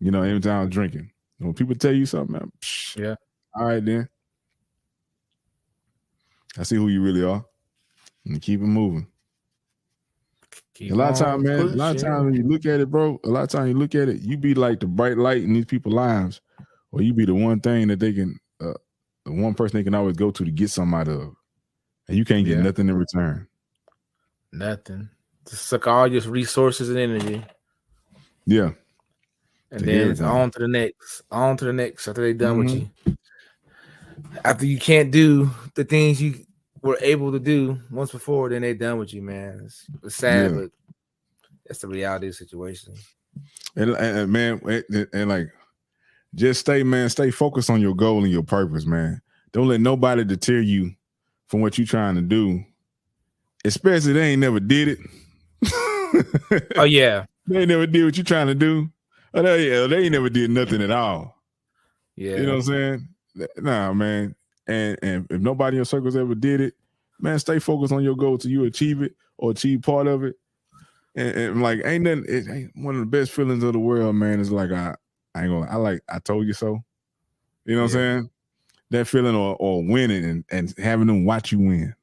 S3: Every time I was drinking. When people tell you something, man,
S2: yeah.
S3: All right, then. I see who you really are. And keep it moving. A lot of times, man, a lot of times when you look at it, bro, you be like the bright light in these people's lives, or you be the one thing that they can, the one person they can always go to get something out of. And you can't get nothing in return.
S2: Nothing. Just suck all your resources and energy.
S3: Yeah.
S2: And then it's on to the next. On to the next after they're done with you. After you can't do the things you were able to do once before, then they're done with you, man. It's sad, but that's the reality of the situation.
S3: And man, and like, just stay focused on your goal and your purpose, man. Don't let nobody deter you from what you're trying to do, especially they ain't never did it.
S2: Oh, yeah.
S3: They ain't never did what you're trying to do. Oh, they ain't never did nothing at all.
S2: Yeah.
S3: You know what I'm saying? Nah, man. And if nobody in your circles ever did it, man, stay focused on your goal till you achieve it or achieve part of it. And like, ain't one of the best feelings of the world, man, is like, I told you so. You know what I'm saying? That feeling or winning and having them watch you win.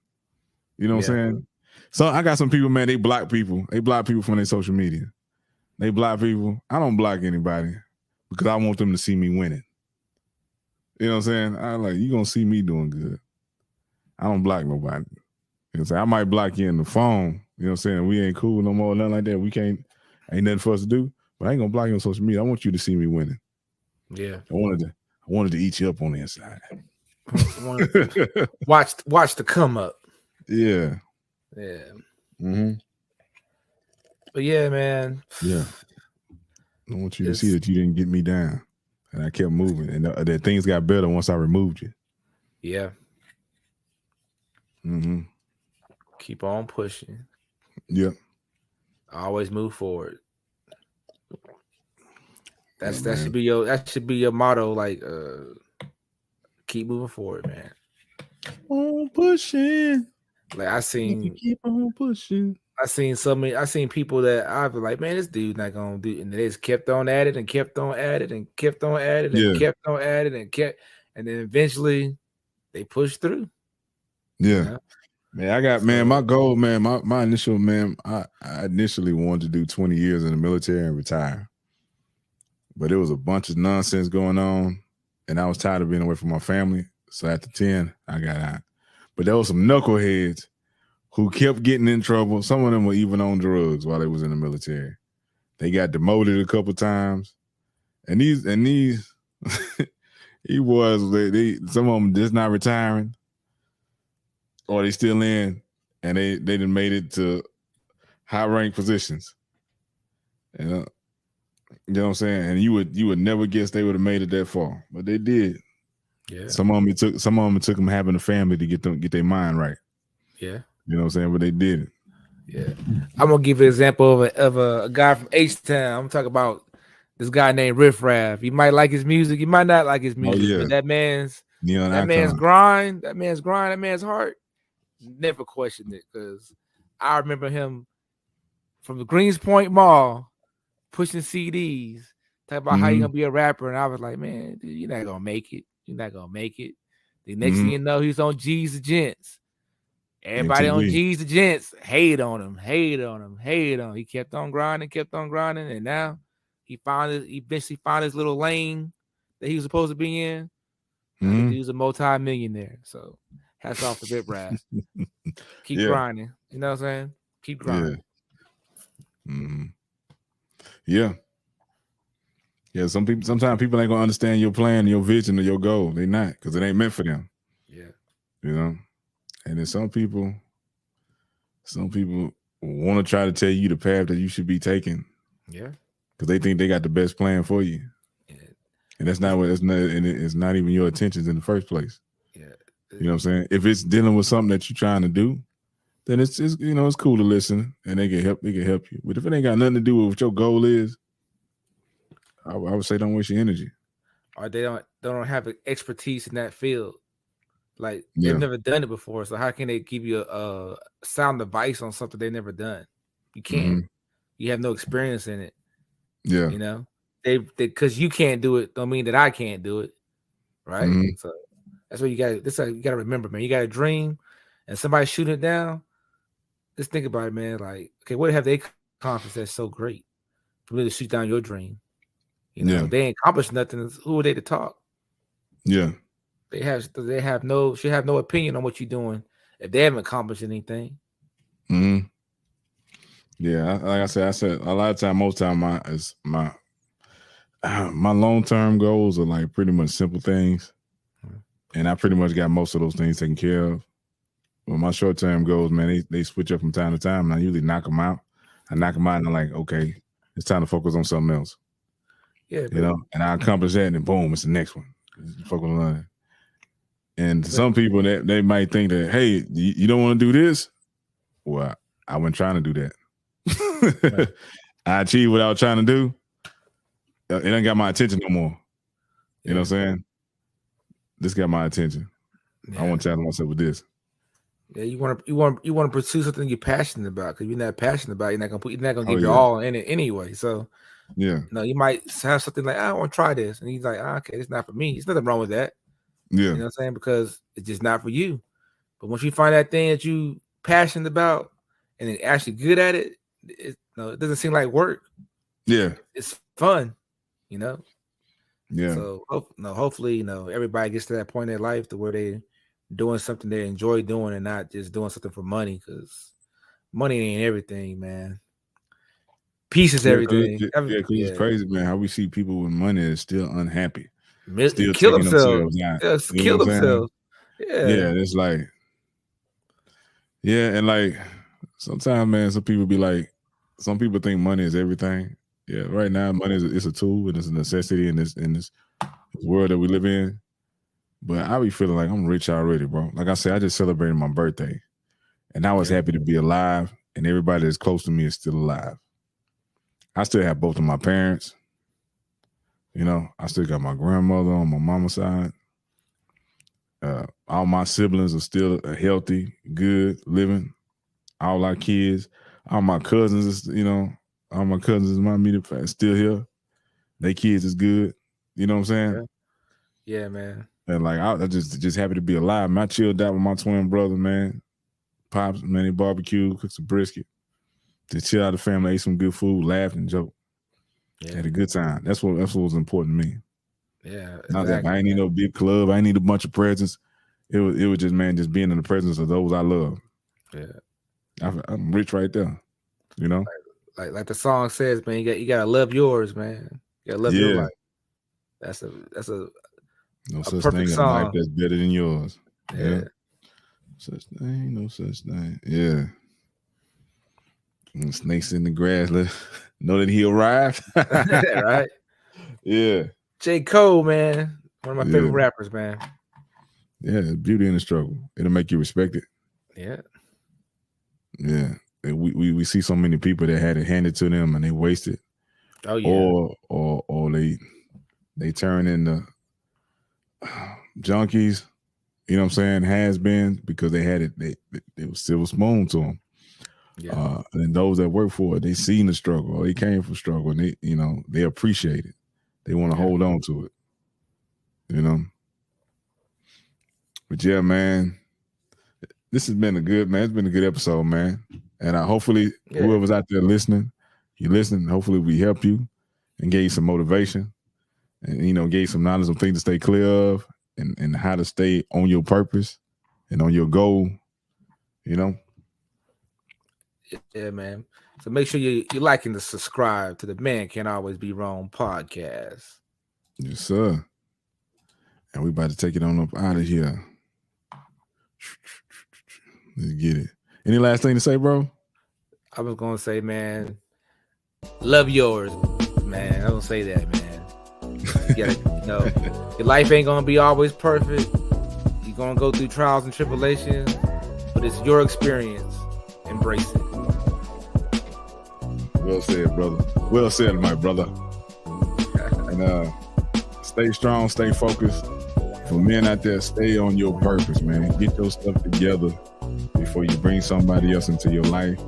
S3: You know what I'm saying? So I got some people, man, they block people. They block people from their social media. They block people. I don't block anybody because I want them to see me winning. You know what I'm saying? I like, you gonna see me doing good. I don't block nobody. You know what I'm saying? I might block you in the phone. You know what I'm saying? We ain't cool no more, nothing like that. Ain't nothing for us to do. But I ain't gonna block you on social media. I want you to see me winning.
S2: Yeah.
S3: I wanted to eat you up on the inside.
S2: Watch the come up.
S3: Yeah.
S2: Yeah.
S3: Mm-hmm.
S2: But yeah, man.
S3: Yeah. I want you to see that you didn't get me down. And I kept moving. And that things got better once I removed you.
S2: Yeah.
S3: Mm-hmm.
S2: Keep on pushing.
S3: Yep.
S2: Always move forward. That should be your motto. Like, keep moving forward, man.
S3: Keep on pushing.
S2: Like
S3: keep on pushing.
S2: I seen people that I've been like, man, this dude's not gonna do, and they just kept on at it and kept on at it and kept on at it and kept on at it and then eventually they pushed through.
S3: Yeah. You know? Man, I got my goal, man. My initial, man, I initially wanted to do 20 years in the military and retire. But there was a bunch of nonsense going on, and I was tired of being away from my family. So after 10, I got out. But there was some knuckleheads who kept getting in trouble. Some of them were even on drugs while they was in the military. They got demoted a couple times. And these he was, some of them just not retiring, or they still in, and they done made it to high rank positions. And you know what I'm saying? And you would never guess they would have made it that far, but they did.
S2: Yeah.
S3: Some of them it took them having a family to get their mind right.
S2: Yeah.
S3: You know what I'm saying? But they did it.
S2: Yeah. I'm gonna give you an example of a guy from H-Town. I'm talking about this guy named Riff Raff. You might like his music, you might not like his music.
S3: Oh, yeah.
S2: But that man's grind, that man's heart, never questioned it, because I remember him from the Greenspoint Mall pushing CDs, talking about how you gonna be a rapper, and I was like, man, dude, you're not gonna make it. You're not gonna make it. The next thing you know, he's on G's the Gents. Everybody
S3: MTV.
S2: on G's the Gents hate on him. He kept on grinding, and now he eventually found his little lane that he was supposed to be in. The dude's a multi-millionaire. So hats off to Rip Raff. Keep grinding. You know what I'm saying? Keep grinding.
S3: Yeah. Mm-hmm. Yeah. Yeah. Sometimes people ain't gonna understand your plan, your vision, or your goal. They not, because it ain't meant for them.
S2: Yeah.
S3: You know? And then some people want to try to tell you the path that you should be taking.
S2: Yeah.
S3: Because they think they got the best plan for you.
S2: Yeah. And
S3: that's not what it's not even your intentions in the first place.
S2: Yeah.
S3: You know what I'm saying? If it's dealing with something that you're trying to do, then it's it's cool to listen and they can help you. But if it ain't got nothing to do with what your goal is, I would say don't waste your energy.
S2: Or they don't have expertise in that field. Like they've never done it before, so how can they give you a sound advice on something they've never done? You can't. You have no experience in it.
S3: Yeah,
S2: you know, they because you can't do it don't mean that I can't do it, right? So that's what you got. This you got to remember, man. You got a dream, and somebody shooting it down. Just think about it, man. Like, okay, what have they accomplished that's so great for me to shoot down your dream? You know, they ain't accomplished nothing. Who are they to talk?
S3: Yeah.
S2: They should have no opinion on what you're doing if they haven't accomplished anything.
S3: Yeah, like I said a lot of time, most time my long-term goals are like pretty much simple things, and I pretty much got most of those things taken care of. But my short-term goals, man, they switch up from time to time, and I usually knock them out. And I'm like, okay, it's time to focus on something else.
S2: Yeah,
S3: you know, and I accomplish that, and then boom, it's the next one. Focus on that. And some people that they might think that, hey, you don't want to do this. Well, I wasn't trying to do that. I achieved what I was trying to do. It ain't got my attention no more. You know what I'm saying? This got my attention. I want to challenge myself with this.
S2: Yeah, you want to pursue something you're passionate about, because you're not passionate about it, you're not gonna give your all in it anyway. So you might have something like, I want to try this, and he's like, okay, it's not for me. There's nothing wrong with that.
S3: Yeah,
S2: you know what I'm saying, because it's just not for you. But once you find that thing that you passionate about and then actually good at it, it doesn't seem like work.
S3: Yeah,
S2: it's fun. You know.
S3: Yeah.
S2: So hopefully, everybody gets to that point in their life to where they doing something they enjoy doing and not just doing something for money, because money ain't everything, man. Peace is everything.
S3: It's crazy, man, how we see people with money is still unhappy.
S2: Still kill themselves. Kill themselves.
S3: Yeah, it's like, and like sometimes, man, some people think money is everything. Yeah, right now money is a tool and it's a necessity in this world that we live in. But I be feeling like I'm rich already, bro. Like I said, I just celebrated my birthday, and I was happy to be alive, and everybody that's close to me is still alive. I still have both of my parents. You know, I still got my grandmother on my mama's side. All my siblings are still healthy, good, living. All our kids, all my cousins, all my cousins in my immediate family still here. They kids is good. You know what I'm saying?
S2: Yeah, man.
S3: And like I just happy to be alive. Man, I chilled out with my twin brother, man. Pops, man, he barbecued, cooked some brisket. Just chill out the family, ate some good food, laughed and joked. Yeah. Had a good time. That's what was important to me.
S2: Yeah.
S3: Not that I ain't need no big club. I ain't need a bunch of presents. It was just, man, just being in the presence of those I love.
S2: Yeah.
S3: I'm rich right there. You know?
S2: Like the song says, man, you gotta love yours, man. You gotta love your life. That's a
S3: no such thing in life that's better than yours.
S2: Yeah.
S3: Such thing, no such thing. Yeah. And snakes in the grass. Know that he arrived.
S2: Right?
S3: Yeah.
S2: J. Cole, man. One of my favorite rappers, man.
S3: Yeah, beauty in the struggle. It'll make you respect it.
S2: Yeah.
S3: Yeah. We see so many people that had it handed to them and they waste it.
S2: Oh yeah.
S3: Or they turn into junkies, you know what I'm saying, has-beens, because they had it, they was silver spoon to them. Yeah. And those that work for it, they seen the struggle, or they came from struggle, and they appreciate it. They want to hold on to it, you know. But yeah, man, this has been it's been a good episode, man. And hopefully whoever's out there listening, hopefully we help you and gave you some motivation and, gave you some knowledge of things to stay clear of and how to stay on your purpose and on your goal, you know?
S2: Yeah, man. So make sure you're liking to subscribe to the Man Can't Always Be Wrong podcast.
S3: Yes, sir. And we about to take it on up out of here. Let's get it. Any last thing to say, bro?
S2: I was going to say, man, love yours, man. I don't say that, man. You gotta, your life ain't going to be always perfect. You're going to go through trials and tribulations, but it's your experience. Embrace it.
S3: Well said, brother. Well said, my brother. And stay strong, stay focused. for men out there, stay on your purpose, man. Get your stuff together before you bring somebody else into your life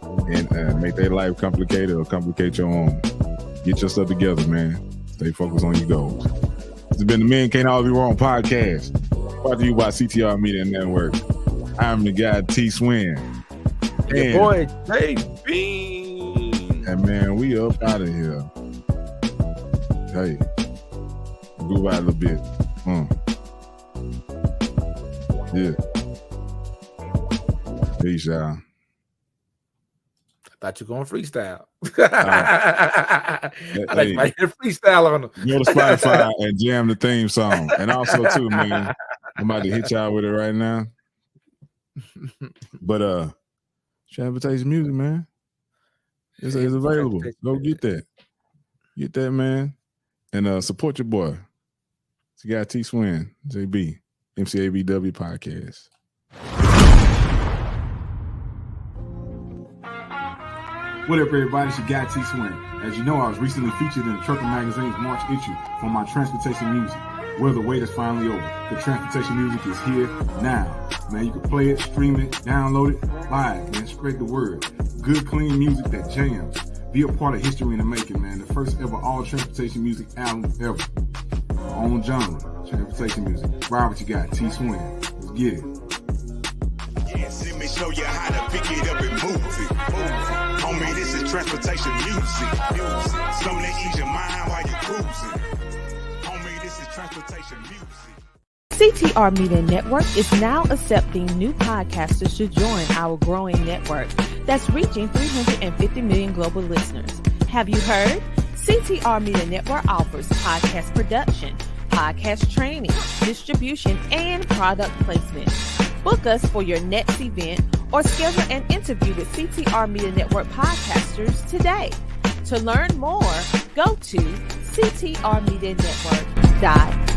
S3: and make their life complicated or complicate your own. Get your stuff together, man. Stay focused on your goals. This has been the Men Can't Always Be Wrong podcast, brought to you by CTR Media Network. I'm the guy T Swin.
S2: Your boy JB.
S3: And man, we up out of here. Hey, move out a little bit. Yeah. Peace, y'all.
S2: I thought you were going freestyle. I like my freestyle on them.
S3: Go to Spotify and jam the theme song. And also, too, man, I'm about to hit y'all with it right now. But Transportation Music, man. It's available. Go get that. Get that, man. And support your boy. It's the guy T Swin, JB, MCABW podcast.
S4: What up, everybody? It's your guy T Swin. As you know, I was recently featured in the Trucker Magazine's March issue for my Transportation Music. Well, the wait is finally over. The Transportation Music is here now. Man, you can play it, stream it, download it, buy it, man. Spread the word. Good, clean music that jams. Be a part of history in the making, man. The first ever all Transportation Music album ever. Our own genre, Transportation Music. Ride what you got, T Swin. Let's get it.
S1: Yes, let me show you how to pick it up and move it. Homie, this is Transportation Music. Something to ease your mind while you're cruising. Homie, this is Transportation Music.
S5: CTR Media Network is now accepting new podcasters to join our growing network that's reaching 350 million global listeners. Have you heard? CTR Media Network offers podcast production, podcast training, distribution, and product placement. Book us for your next event or schedule an interview with CTR Media Network podcasters today. To learn more, go to ctrmedianetwork.com.